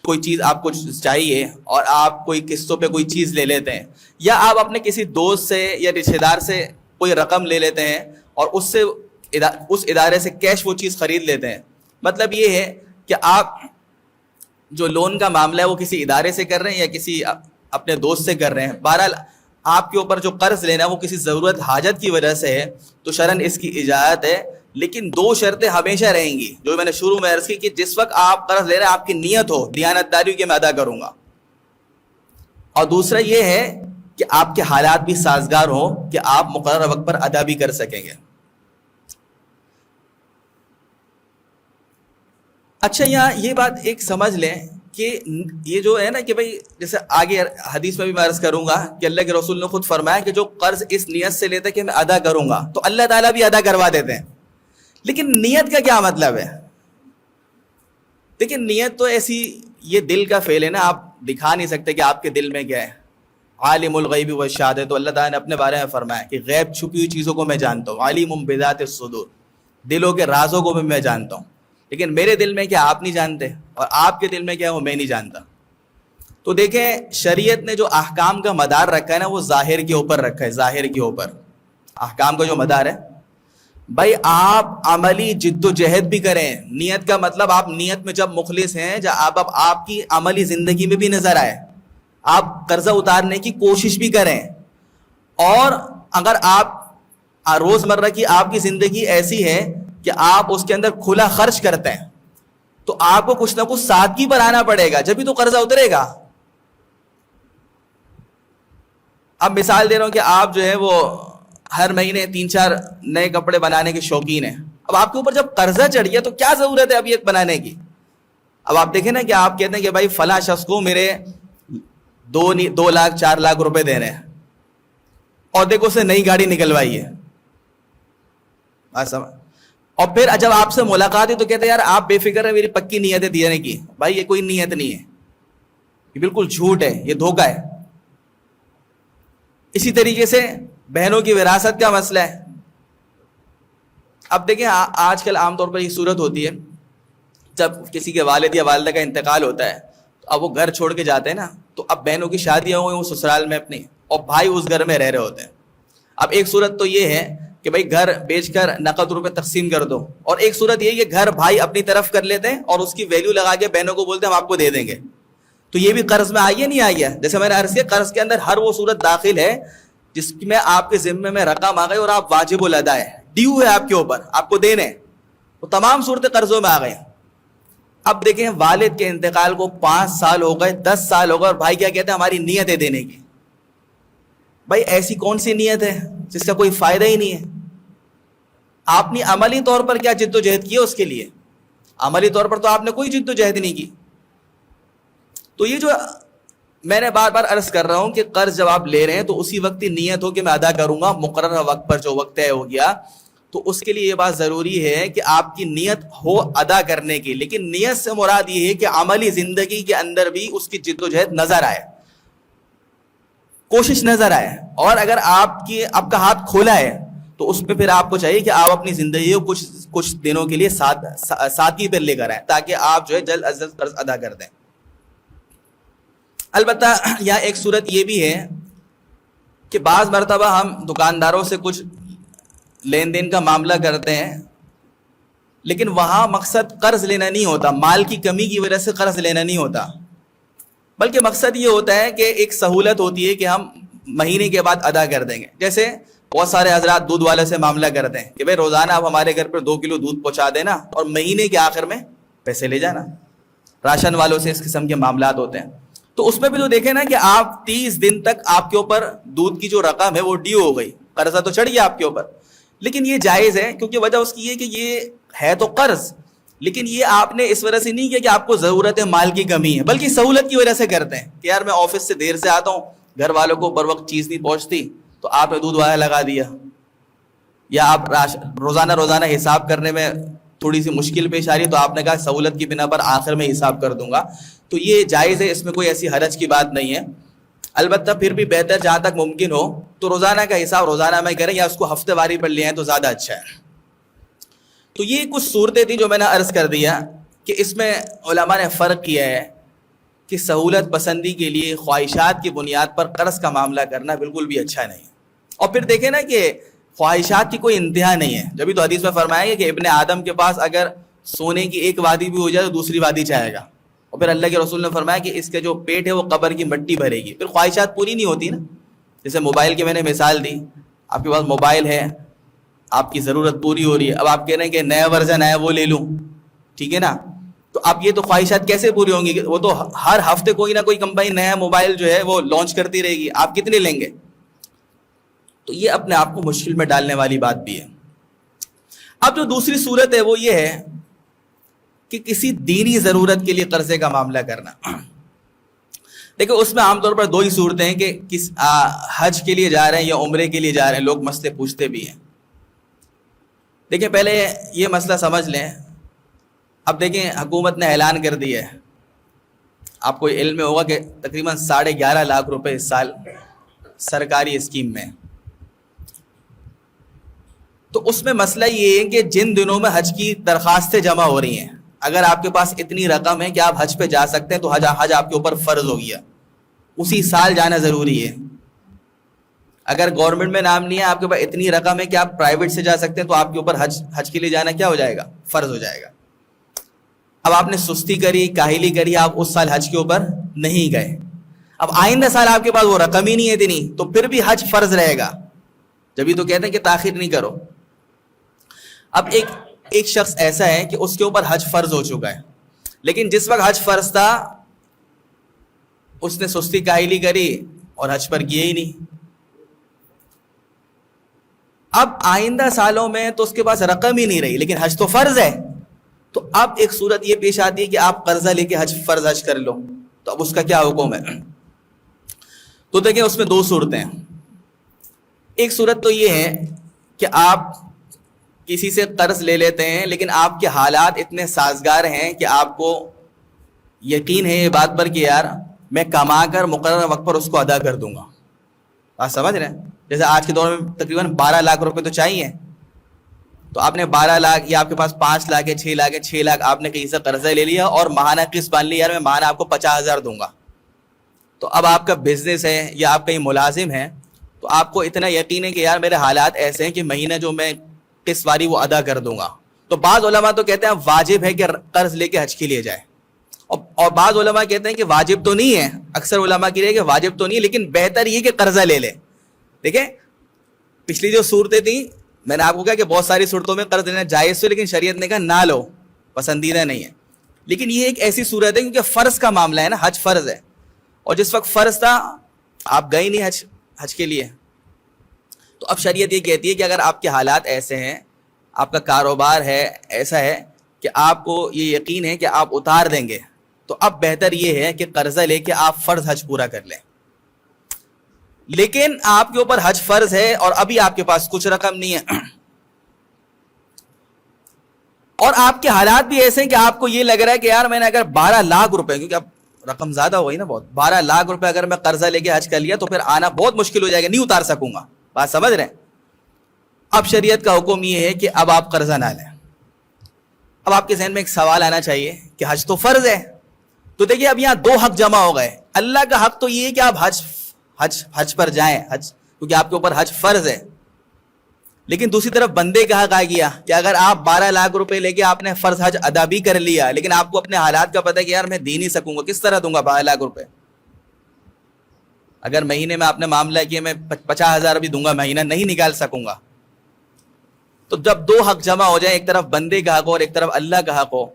کوئی چیز آپ کو چاہیے اور آپ کوئی قسطوں پہ کوئی چیز لے لیتے ہیں, یا آپ اپنے کسی دوست سے یا رشتہ دار سے کوئی رقم لے لیتے ہیں اور اس ادارے سے کیش وہ چیز خرید لیتے ہیں. مطلب یہ ہے کہ آپ جو لون کا معاملہ ہے وہ کسی ادارے سے کر رہے ہیں یا کسی اپنے دوست سے کر رہے ہیں, بہرحال آپ کے اوپر جو قرض لینا وہ کسی ضرورت حاجت کی وجہ سے ہے, تو شرعاً اس کی اجازت ہے. لیکن 2 شرطیں ہمیشہ رہیں گی جو میں نے شروع میں عرض کی کہ جس وقت آپ قرض لے رہے ہیں آپ کی نیت ہو دیانت داری کہ میں ادا کروں گا, اور دوسرا یہ ہے کہ آپ کے حالات بھی سازگار ہوں کہ آپ مقررہ وقت پر ادا بھی کر سکیں گے. اچھا یہاں یہ بات ایک سمجھ لیں کہ یہ جو ہے نا کہ بھئی جیسے آگے حدیث میں بھی میں عرض کروں گا کہ اللہ کے رسول نے خود فرمایا کہ جو قرض اس نیت سے لیتا ہے کہ میں ادا کروں گا, تو اللہ تعالیٰ بھی ادا کروا دیتے ہیں. لیکن نیت کا کیا مطلب ہے؟ لیکن نیت تو ایسی یہ دل کا فعل ہے نا, آپ دکھا نہیں سکتے کہ آپ کے دل میں کیا ہے. عالم الغیب والشہادہ, تو اللہ تعالیٰ نے اپنے بارے میں فرمایا کہ غیب چھپی ہوئی چیزوں کو میں جانتا ہوں. علیم بذات الصدور, دلوں کے رازوں کو بھی میں جانتا ہوں. لیکن میرے دل میں کیا آپ نہیں جانتے, اور آپ کے دل میں کیا وہ میں نہیں جانتا. تو دیکھیں شریعت نے جو احکام کا مدار رکھا ہے نا وہ ظاہر کے اوپر رکھا ہے. ظاہر کے اوپر احکام کا جو مدار ہے, بھائی آپ عملی جد و جہد بھی کریں. نیت کا مطلب آپ نیت میں جب مخلص ہیں, جب آپ کی عملی زندگی میں بھی نظر آئے, آپ قرضہ اتارنے کی کوشش بھی کریں. اور اگر آپ روزمرہ کی آپ کی زندگی ایسی ہے کہ آپ اس کے اندر کھلا خرچ کرتے ہیں, تو آپ کو کچھ نہ کچھ سادگی پر آنا پڑے گا, جبھی تو قرضہ اترے گا. اب مثال دے رہا ہوں کہ آپ جو ہے وہ ہر مہینے 3-4 نئے کپڑے بنانے کے شوقین ہیں. اب آپ کے اوپر جب قرضہ چڑھ گیا تو کیا ضرورت ہے اب یہ بنانے کی؟ اب آپ دیکھیں نا کہ آپ کہتے ہیں کہ بھائی فلاں شخص کو میرے 2 لاکھ 4 لاکھ روپے دینے ہیں, اور دیکھو اسے نئی گاڑی نکلوائی ہے. اور پھر جب آپ سے ملاقات ہوئی تو کہتے ہیں یار آپ بے فکر ہے, میری پکی نیت ہے دینے کی. بھائی یہ کوئی نیت نہیں ہے, یہ بالکل جھوٹ ہے, یہ دھوکہ ہے. اسی طریقے سے بہنوں کی وراثت کا مسئلہ ہے. اب دیکھیں آج کل عام طور پر یہ صورت ہوتی ہے جب کسی کے والد یا والدہ کا انتقال ہوتا ہے, تو اب وہ گھر چھوڑ کے جاتے ہیں نا, تو اب بہنوں کی شادیاں ہوئی وہ سسرال میں اپنی, اور بھائی اس گھر میں رہ رہے ہوتے ہیں. اب ایک صورت تو یہ ہے کہ بھائی گھر بیچ کر نقد روپے تقسیم کر دو, اور ایک صورت یہ کہ گھر بھائی اپنی طرف کر لیتے ہیں اور اس کی ویلیو لگا کے بہنوں کو بولتے ہیں ہم آپ کو دے دیں گے. تو یہ بھی قرض میں آئی ہے نہیں آئی ہے؟ جیسے میں نے عرض کیا قرض کے اندر ہر وہ صورت داخل ہے جس میں آپ کے ذمے میں رقم آ گئی اور آپ واجب الادا ہے, ڈیو ہے آپ کے اوپر, آپ کو دینے, وہ تمام صورتیں قرضوں میں آ گئے. اب دیکھیں والد کے انتقال کو 5 سال ہو گئے، 10 سال ہو گئے، اور بھائی کیا کہتے ہیں ہماری نیت ہے دینے کی. بھائی ایسی کون سی نیت ہے جس کا کوئی فائدہ ہی نہیں ہے؟ آپ نے عملی طور پر کیا جد و جہد کی ہے اس کے لیے؟ عملی طور پر تو آپ نے کوئی جد و جہد نہیں کی. تو یہ جو میں نے بار بار عرض کر رہا ہوں کہ قرض جب آپ لے رہے ہیں تو اسی وقت ہی نیت ہو کہ میں ادا کروں گا مقررہ وقت پر، جو وقت طے ہو گیا. تو اس کے لیے یہ بات ضروری ہے کہ آپ کی نیت ہو ادا کرنے کی، لیکن نیت سے مراد یہ ہے کہ عملی زندگی کے اندر بھی اس کی جد و جہد نظر آئے، کوشش نظر آئے. اور اگر آپ کا ہاتھ کھولا ہے تو اس پہ پھر آپ کو چاہیے کہ آپ اپنی زندگی کو کچھ دنوں کے لیے سادگی پہ لے کر آئیں، تاکہ آپ جو ہے جلد از جلد قرض ادا کر دیں. البتہ یہاں ایک صورت یہ بھی ہے کہ بعض مرتبہ ہم دکانداروں سے کچھ لین دین کا معاملہ کرتے ہیں، لیکن وہاں مقصد قرض لینا نہیں ہوتا، مال کی کمی کی وجہ سے قرض لینا نہیں ہوتا، بلکہ مقصد یہ ہوتا ہے کہ ایک سہولت ہوتی ہے کہ ہم مہینے کے بعد ادا کر دیں گے. جیسے بہت سارے حضرات دودھ والے سے معاملہ کرتے ہیں کہ بھائی روزانہ آپ ہمارے گھر پر 2 کلو دودھ پہنچا دینا اور مہینے کے آخر میں پیسے لے جانا. راشن والوں سے اس قسم کے معاملات ہوتے ہیں. تو اس میں بھی تو دیکھیں نا کہ آپ 30 دن تک آپ کے اوپر دودھ کی جو رقم ہے وہ ڈیو ہو گئی، قرضہ تو چڑھ گیا آپ کے اوپر. لیکن یہ جائز ہے کیونکہ وجہ اس کی یہ کہ یہ ہے تو قرض، لیکن یہ آپ نے اس وجہ سے نہیں کیا کہ آپ کو ضرورت ہے، مال کی کمی ہے، بلکہ سہولت کی وجہ سے کرتے ہیں کہ یار میں آفس سے دیر سے آتا ہوں، گھر والوں کو بر وقت چیز نہیں پہنچتی، تو آپ نے دودھ والا لگا دیا. یا آپ روزانہ حساب کرنے میں تھوڑی سی مشکل پیش آ رہی ہے تو آپ نے کہا سہولت کی بنا پر آخر میں حساب کر دوں گا. تو یہ جائز ہے، اس میں کوئی ایسی حرج کی بات نہیں ہے. البتہ پھر بھی بہتر جہاں تک ممکن ہو تو روزانہ کا حساب روزانہ میں کریں، یا اس کو ہفتے واری پر لے آئیں تو زیادہ اچھا ہے. تو یہ کچھ صورتیں تھیں جو میں نے عرض کر دیا کہ اس میں علماء نے فرق کیا ہے کہ سہولت پسندی کے لیے خواہشات کی بنیاد پر قرض کا معاملہ کرنا بالکل بھی اچھا نہیں. اور پھر دیکھیں نا کہ خواہشات کی کوئی انتہا نہیں ہے. جبھی تو حدیث میں فرمایا گیا کہ ابن آدم کے پاس اگر سونے کی ایک وادی بھی ہو جائے تو دوسری وادی چاہے گا. اور پھر اللہ کے رسول نے فرمایا کہ اس کے جو پیٹ ہے وہ قبر کی مٹی بھرے گی. پھر خواہشات پوری نہیں ہوتی نا. جیسے موبائل کی میں نے مثال دی، آپ کے پاس موبائل ہے، آپ کی ضرورت پوری ہو رہی ہے، اب آپ کہہ رہے ہیں کہ نیا ورژن آیا وہ لے لوں، ٹھیک ہے نا. تو اب یہ تو خواہشات کیسے پوری ہوں گی؟ وہ تو ہر ہفتے کوئی نہ کوئی کمپنی نیا موبائل جو ہے وہ لانچ کرتی رہے گی، آپ کتنے لیں گے؟ تو یہ اپنے آپ کو مشکل میں ڈالنے والی بات بھی ہے. اب جو دوسری صورت ہے وہ یہ ہے کہ کسی دینی ضرورت کے لیے قرضے کا معاملہ کرنا. دیکھو اس میں عام طور پر 2 ہی صورتیں ہیں کہ حج کے لیے جا رہے ہیں یا عمرے کے لیے جا رہے ہیں. لوگ مسئلے پوچھتے بھی ہیں. دیکھیں پہلے یہ مسئلہ سمجھ لیں. اب دیکھیں حکومت نے اعلان کر دیا ہے، آپ کو علم میں ہوگا کہ تقریباً 11.5 لاکھ روپے اس سال سرکاری اسکیم میں. تو اس میں مسئلہ یہ ہے کہ جن دنوں میں حج کی درخواستیں جمع ہو رہی ہیں، اگر آپ کے پاس اتنی رقم ہے کہ آپ حج پہ جا سکتے ہیں تو حج آپ کے اوپر فرض ہو گیا، اسی سال جانا ضروری ہے. اگر گورنمنٹ میں نام نہیں ہے، آپ کے پاس اتنی رقم ہے کہ آپ پرائیویٹ سے جا سکتے ہیں تو آپ کے اوپر حج کے لیے جانا کیا ہو جائے گا؟ فرض ہو جائے گا. اب آپ نے سستی کری، کاہلی کری، آپ اس سال حج کے اوپر نہیں گئے. اب آئندہ سال آپ کے پاس وہ رقم ہی نہیں ہے اتنی، تو پھر بھی حج فرض رہے گا. جبھی تو کہتے ہیں کہ تاخیر نہیں کرو. اب ایک شخص ایسا ہے کہ اس کے اوپر حج فرض ہو چکا ہے، لیکن جس وقت حج فرض تھا اس نے سستی کاہلی کری اور حج پر کیے ہی نہیں. اب آئندہ سالوں میں تو اس کے پاس رقم ہی نہیں رہی، لیکن حج تو فرض ہے. تو اب ایک صورت یہ پیش آتی ہے کہ آپ قرضہ لے کے فرض حج کر لو. تو اب اس کا کیا حکم ہے؟ تو دیکھیں اس میں 2 صورتیں ہیں. ایک صورت تو یہ ہے کہ آپ کسی سے قرض لے لیتے ہیں، لیکن آپ کے حالات اتنے سازگار ہیں کہ آپ کو یقین ہے یہ بات پر کہ یار میں کما کر مقررہ وقت پر اس کو ادا کر دوں گا. آپ سمجھ رہے ہیں؟ جیسے آج کے دور میں تقریباً 12 لاکھ روپے تو چاہیے. تو آپ نے 12 لاکھ یا آپ کے پاس 5 لاکھ ہے، 6 لاکھ ہے، 6 لاکھ آپ نے کہیں سے قرضہ لے لیا اور ماہانہ قسط باندھ لی، یار میں ماہانہ آپ کو 50,000 دوں گا. تو اب آپ کا بزنس ہے یا آپ کہیں ملازم ہیں تو آپ کو اتنا یقین ہے کہ یار میرے حالات ایسے ہیں کہ مہینہ جو میں قسط واری وہ ادا کر دوں گا. تو بعض علماء تو کہتے ہیں واجب ہے کہ قرض لے کے حج کے لیے جائے، اور بعض علماء کہتے ہیں کہ واجب تو نہیں ہے. اکثر علماء کی رہے کہ واجب تو نہیں ہے، لیکن بہتر یہ کہ قرضہ لے لے. دیکھیں پچھلی جو صورتیں تھیں میں نے آپ کو کہا کہ بہت ساری صورتوں میں قرض لینا جائز ہے، لیکن شریعت نے کہا نہ لو، پسندیدہ نہیں ہے. لیکن یہ ایک ایسی صورت ہے کیونکہ فرض کا معاملہ ہے نا, حج فرض ہے, اور جس وقت فرض تھا آپ گئے نہیں حج کے لیے, تو اب شریعت یہ کہتی ہے کہ اگر آپ کے حالات ایسے ہیں, آپ کا کاروبار ہے ایسا ہے کہ آپ کو یہ یقین ہے کہ آپ اتار دیں گے, تو اب بہتر یہ ہے کہ قرضہ لے کے آپ فرض حج پورا کر لیں. لیکن آپ کے اوپر حج فرض ہے اور ابھی آپ کے پاس کچھ رقم نہیں ہے, اور آپ کے حالات بھی ایسے ہیں کہ آپ کو یہ لگ رہا ہے کہ یار میں نے اگر 12 لاکھ روپے, کیونکہ اب رقم زیادہ ہو گئی نا بہت, 12 لاکھ روپے اگر میں قرضہ لے کے حج کر لیا تو پھر آنا بہت مشکل ہو جائے گا, نہیں اتار سکوں گا. بات سمجھ رہے ہیں؟ اب شریعت کا حکم یہ ہے کہ اب آپ قرضہ نہ لیں. اب آپ کے ذہن میں ایک سوال آنا چاہیے کہ حج تو فرض ہے, تو دیکھیے اب یہاں دو حق جمع ہو گئے. اللہ کا حق تو یہ ہے کہ آپ حج پر جائیں, کیونکہ آپ کے اوپر حج فرض ہے. لیکن دوسری طرف بندے کا حق آ گیا کہ اگر آپ 12 لاکھ روپے لے کے آپ نے فرض حج ادا بھی کر لیا, لیکن آپ کو اپنے حالات کا پتہ ہے کہ یار میں دے نہیں سکوں گا, کس طرح دوں گا 12 لاکھ روپے؟ اگر مہینے میں آپ نے معاملہ کیا میں 50,000 بھی دوں گا, مہینہ نہیں نکال سکوں گا. تو جب دو حق جمع ہو جائیں, ایک طرف بندے کا حق ہو اور ایک طرف اللہ کا حق ہو,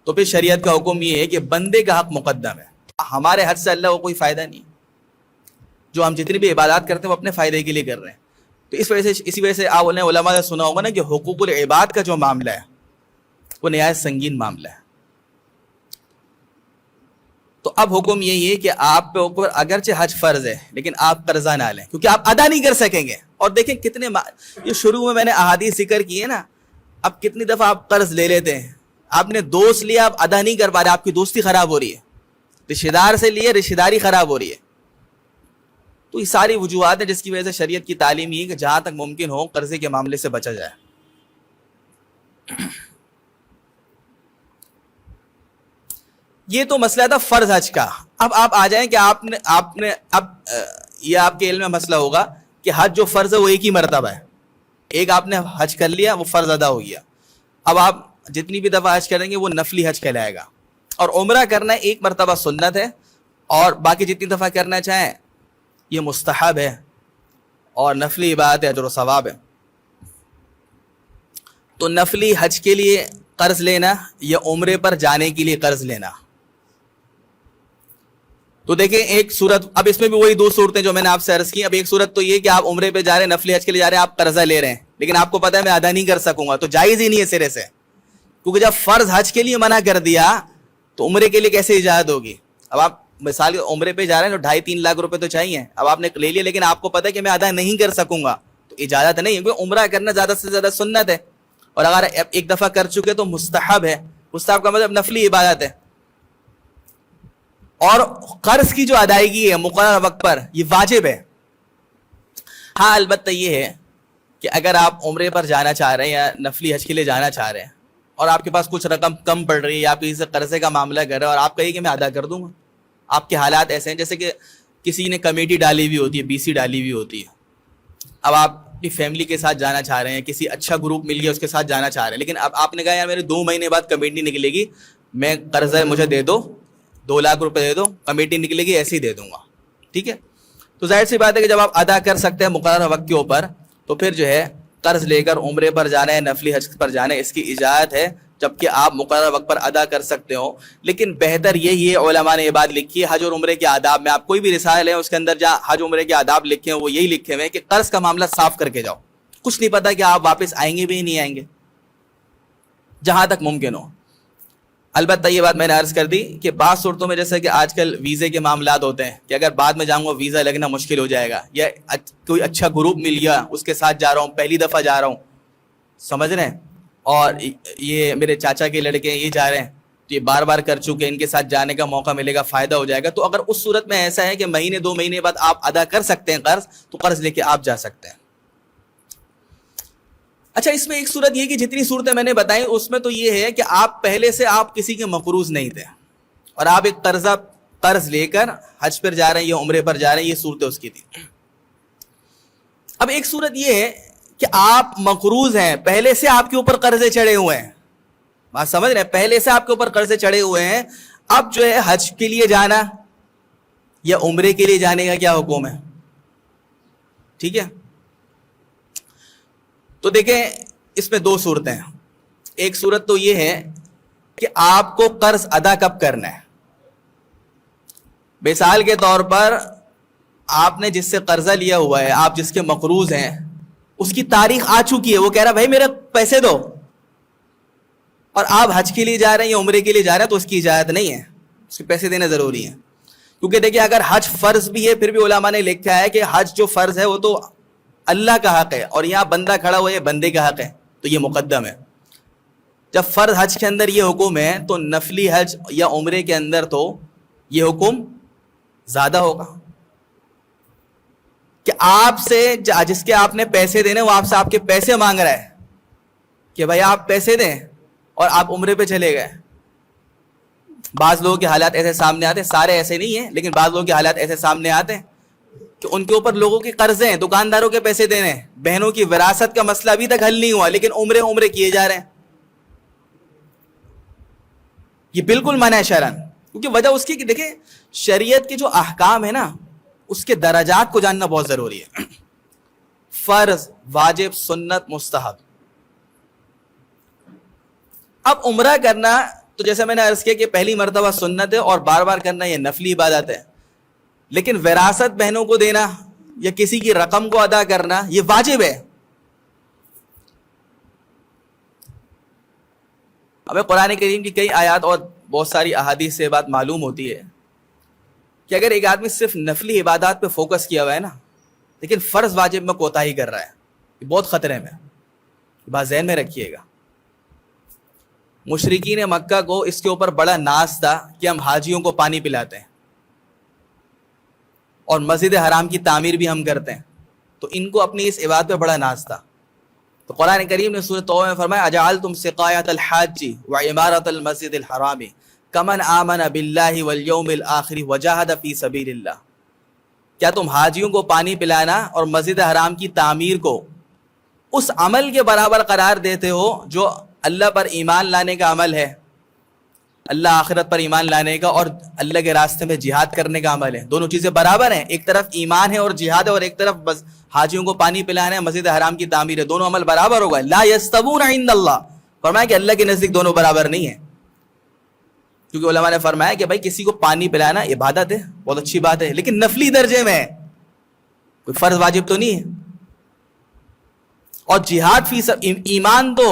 تو پھر شریعت کا حکم یہ ہے کہ بندے کا حق مقدم ہے. ہمارے حج سے اللہ کو کوئی فائدہ نہیں, جو ہم جتنی بھی عبادات کرتے ہیں وہ اپنے فائدے کے لیے کر رہے ہیں. تو اسی وجہ سے آپ علماء نے سنا ہوگا نا کہ حقوق العباد کا جو معاملہ ہے وہ نہایت سنگین معاملہ ہے. تو اب حکم یہی ہے کہ آپ پہ اوپر اگرچہ حج فرض ہے لیکن آپ قرضہ نہ لیں, کیونکہ آپ ادا نہیں کر سکیں گے. اور دیکھیں کتنے یہ شروع میں نے احادیث ذکر کی ہے نا, اب کتنی دفعہ آپ قرض لے لیتے ہیں, آپ نے دوست لیا, آپ ادا نہیں کر پا رہے, آپ کی دوستی خراب ہو رہی ہے, رشتہ دار سے لیے رشتہ داری خراب ہو رہی ہے. تو یہ ساری وجوہات ہیں جس کی وجہ سے شریعت کی تعلیم یہ کہ جہاں تک ممکن ہو قرضے کے معاملے سے بچا جائے. یہ تو مسئلہ تھا فرض حج کا. اب آپ آ جائیں کہ آپ نے اب یہ آپ کے علم میں مسئلہ ہوگا کہ حج جو فرض ہے وہ ایک ہی مرتبہ ہے, ایک آپ نے حج کر لیا وہ فرض ادا ہو گیا. اب آپ جتنی بھی دفعہ حج کریں گے وہ نفلی حج کہلائے گا, اور عمرہ کرنا ایک مرتبہ سنت ہے, اور باقی جتنی دفعہ کرنا چاہیں یہ مستحب ہے, اور نفلی عبادت ہے, اجر و ثواب ہے. تو نفلی حج کے لیے قرض لینا یا عمرے پر جانے کے لیے قرض لینا, تو دیکھیں ایک صورت, اب اس میں بھی وہی دو صورتیں جو میں نے آپ سے عرض کی. اب ایک صورت تو یہ کہ آپ عمرے پہ جا رہے ہیں, نفلی حج کے لیے جا رہے ہیں, آپ قرضہ لے رہے ہیں, لیکن آپ کو پتہ ہے میں ادا نہیں کر سکوں گا, تو جائز ہی نہیں ہے سرے سے, کیونکہ جب فرض حج کے لیے منع کر دیا تو عمرے کے لیے کیسے اجازت ہوگی؟ اب آپ مثال عمرے پہ جا رہے ہیں تو 2.5-3 لاکھ روپے تو چاہیے, اب آپ نے لے لیا لیکن آپ کو پتہ ہے کہ میں ادا نہیں کر سکوں گا, تو اجازت نہیں ہے, کیونکہ عمرہ کرنا زیادہ سے زیادہ سنت ہے, اور اگر ایک دفعہ کر چکے تو مستحب ہے. مستحب کا مطلب نفلی عبادت ہے. اور قرض کی جو ادائیگی ہے مقررہ وقت پر یہ واجب ہے. ہاں البتہ یہ ہے کہ اگر آپ عمرے پر جانا چاہ رہے ہیں یا نفلی حج کے لیے جانا چاہ رہے ہیں اور آپ کے پاس کچھ رقم کم پڑ رہی ہے, آپ کسی سے قرضے کا معاملہ کر رہے ہیں اور آپ کہیں کہ میں ادا کر دوں گا, آپ کے حالات ایسے ہیں جیسے کہ کسی نے کمیٹی ڈالی ہوئی ہوتی ہے, BC ڈالی ہوئی ہوتی ہے, اب آپ اپنی فیملی کے ساتھ جانا چاہ رہے ہیں, کسی اچھا گروپ مل گیا اس کے ساتھ جانا چاہ رہے ہیں, لیکن اب آپ نے کہا یار میرے 2 مہینے بعد کمیٹی نکلے گی, میں قرضہ مجھے دے دو, 2 لاکھ روپے دے دو, کمیٹی نکلے گی ایسے ہی دے دوں گا, ٹھیک ہے. تو ظاہر سی بات ہے کہ جب آپ ادا کر سکتے ہیں مقررہ وقت کے اوپر, تو پھر جو ہے قرض لے کر عمرے پر جانا ہے, نفلی حج پر جانا ہے, اس کی اجازت ہے جبکہ آپ مقررہ وقت پر ادا کر سکتے ہو. لیکن بہتر یہی ہے, علماء نے یہ بات لکھی ہے حج اور عمرے کے آداب میں, آپ کوئی بھی رسالہ لیں اس کے اندر جہاں حج عمرے کے آداب لکھے ہیں وہ یہی لکھے ہوئے ہیں کہ قرض کا معاملہ صاف کر کے جاؤ, کچھ نہیں پتا کہ آپ واپس آئیں گے بھی نہیں آئیں گے, جہاں تک ممکن ہو. البتہ یہ بات میں نے عرض کر دی کہ بعض صورتوں میں جیسے کہ آج کل ویزے کے معاملات ہوتے ہیں کہ اگر بعد میں جاؤں گا ویزا لگنا مشکل ہو جائے گا, یا کوئی اچھا گروپ مل گیا اس کے ساتھ جا رہا ہوں, پہلی دفعہ جا رہا ہوں, سمجھ رہے ہیں, اور یہ میرے چاچا کے لڑکے ہیں یہ جا رہے ہیں, تو یہ بار بار کر چکے, ان کے ساتھ جانے کا موقع ملے گا, فائدہ ہو جائے گا. تو اگر اس صورت میں ایسا ہے کہ مہینے 2 مہینے بعد آپ ادا کر سکتے ہیں قرض, تو قرض لے کے آپ جا سکتے ہیں. اچھا اس میں ایک صورت یہ کہ جتنی صورتیں میں نے بتائیں اس میں تو یہ ہے کہ آپ پہلے سے آپ کسی کے مقروض نہیں تھے اور آپ ایک قرض لے کر حج پر جا رہے ہیں یا عمرے پر جا رہے ہیں, یہ صورتیں اس کی تھی. اب ایک صورت یہ ہے کہ آپ مقروض ہیں, پہلے سے آپ کے اوپر قرضے چڑھے ہوئے ہیں, بات سمجھ رہے ہیں, پہلے سے آپ کے اوپر قرضے چڑھے ہوئے ہیں, اب جو ہے حج کے لیے جانا یا عمرے کے لیے جانے کا کیا حکم ہے, ٹھیک ہے. تو دیکھیں اس میں 2 صورتیں ہیں. ایک صورت تو یہ ہے کہ آپ کو قرض ادا کب کرنا ہے. مثال کے طور پر آپ نے جس سے قرضہ لیا ہوا ہے, آپ جس کے مقروض ہیں, اس کی تاریخ آ چکی ہے, وہ کہہ رہا بھائی میرے پیسے دو, اور آپ حج کے لیے جا رہے ہیں یا عمرے کے لیے جا رہے ہیں تو اس کی اجازت نہیں ہے, اس کے پیسے دینا ضروری ہے. کیونکہ دیکھیں اگر حج فرض بھی ہے پھر بھی علماء نے لکھا ہے کہ حج جو فرض ہے وہ تو اللہ کا حق ہے, اور یہاں بندہ کھڑا ہوا ہے بندے کا حق ہے, تو یہ مقدم ہے. جب فرض حج کے اندر یہ حکم ہے تو نفلی حج یا عمرے کے اندر تو یہ حکم زیادہ ہوگا کہ آپ سے جس کے آپ نے پیسے دینے وہ آپ سے آپ کے پیسے مانگ رہا ہے کہ بھائی آپ پیسے دیں, اور آپ عمرے پہ چلے گئے. بعض لوگوں کے حالات ایسے سامنے آتے ہیں, سارے ایسے نہیں ہیں لیکن بعض لوگوں کے حالات ایسے سامنے آتے ہیں کہ ان کے اوپر لوگوں کے قرضے ہیں, دکانداروں کے پیسے دینے ہیں, بہنوں کی وراثت کا مسئلہ ابھی تک حل نہیں ہوا لیکن عمرے کیے جا رہے ہیں. یہ بالکل منع ہے شرعاً, کیونکہ وجہ اس کی کہ دیکھیں شریعت کے جو احکام ہے نا اس کے درجات کو جاننا بہت ضروری ہے. فرض, واجب, سنت, مستحب. اب عمرہ کرنا تو جیسے میں نے عرض کیا کہ پہلی مرتبہ سنت ہے اور بار بار کرنا یہ نفلی عبادت ہے, لیکن وراثت بہنوں کو دینا یا کسی کی رقم کو ادا کرنا یہ واجب ہے. ہمیں قرآن کریم کی کئی آیات اور بہت ساری احادیث سے بات معلوم ہوتی ہے کہ اگر ایک آدمی صرف نفلی عبادات پہ فوکس کیا ہوا ہے نا لیکن فرض واجب میں کوتاہی کر رہا ہے, یہ بہت خطرے میں, بات ذہن میں رکھیے گا. مشرکین مکہ کو اس کے اوپر بڑا ناز تھا کہ ہم حاجیوں کو پانی پلاتے ہیں اور مسجد حرام کی تعمیر بھی ہم کرتے ہیں, تو ان کو اپنی اس عبادت پہ بڑا ناز تھا. تو قرآن کریم نے سورۃ توبہ میں فرمایا اجعلتم سقایۃ الحاج وعمارۃ المسجد الحرام کمن آمن باللہ والیوم الآخر وجاہد فی سبیل اللہ. کیا تم حاجیوں کو پانی پلانا اور مسجد حرام کی تعمیر کو اس عمل کے برابر قرار دیتے ہو جو اللہ پر ایمان لانے کا عمل ہے, اللہ آخرت پر ایمان لانے کا اور اللہ کے راستے میں جہاد کرنے کا عمل ہے؟ دونوں چیزیں برابر ہیں, ایک طرف ایمان ہے اور جہاد ہے اور ایک طرف بس حاجیوں کو پانی پلانا ہے, مسجد حرام کی تعمیر ہے, دونوں عمل برابر ہوگا. لا یستوون عند اللہ, فرمایا کہ اللہ کے نزدیک دونوں برابر نہیں ہیں. کیونکہ علماء نے فرمایا کہ بھائی کسی کو پانی پلانا عبادت ہے, بہت اچھی بات ہے, لیکن نفلی درجے میں ہے, کوئی فرض واجب تو نہیں ہے. اور جہاد فی ایمان تو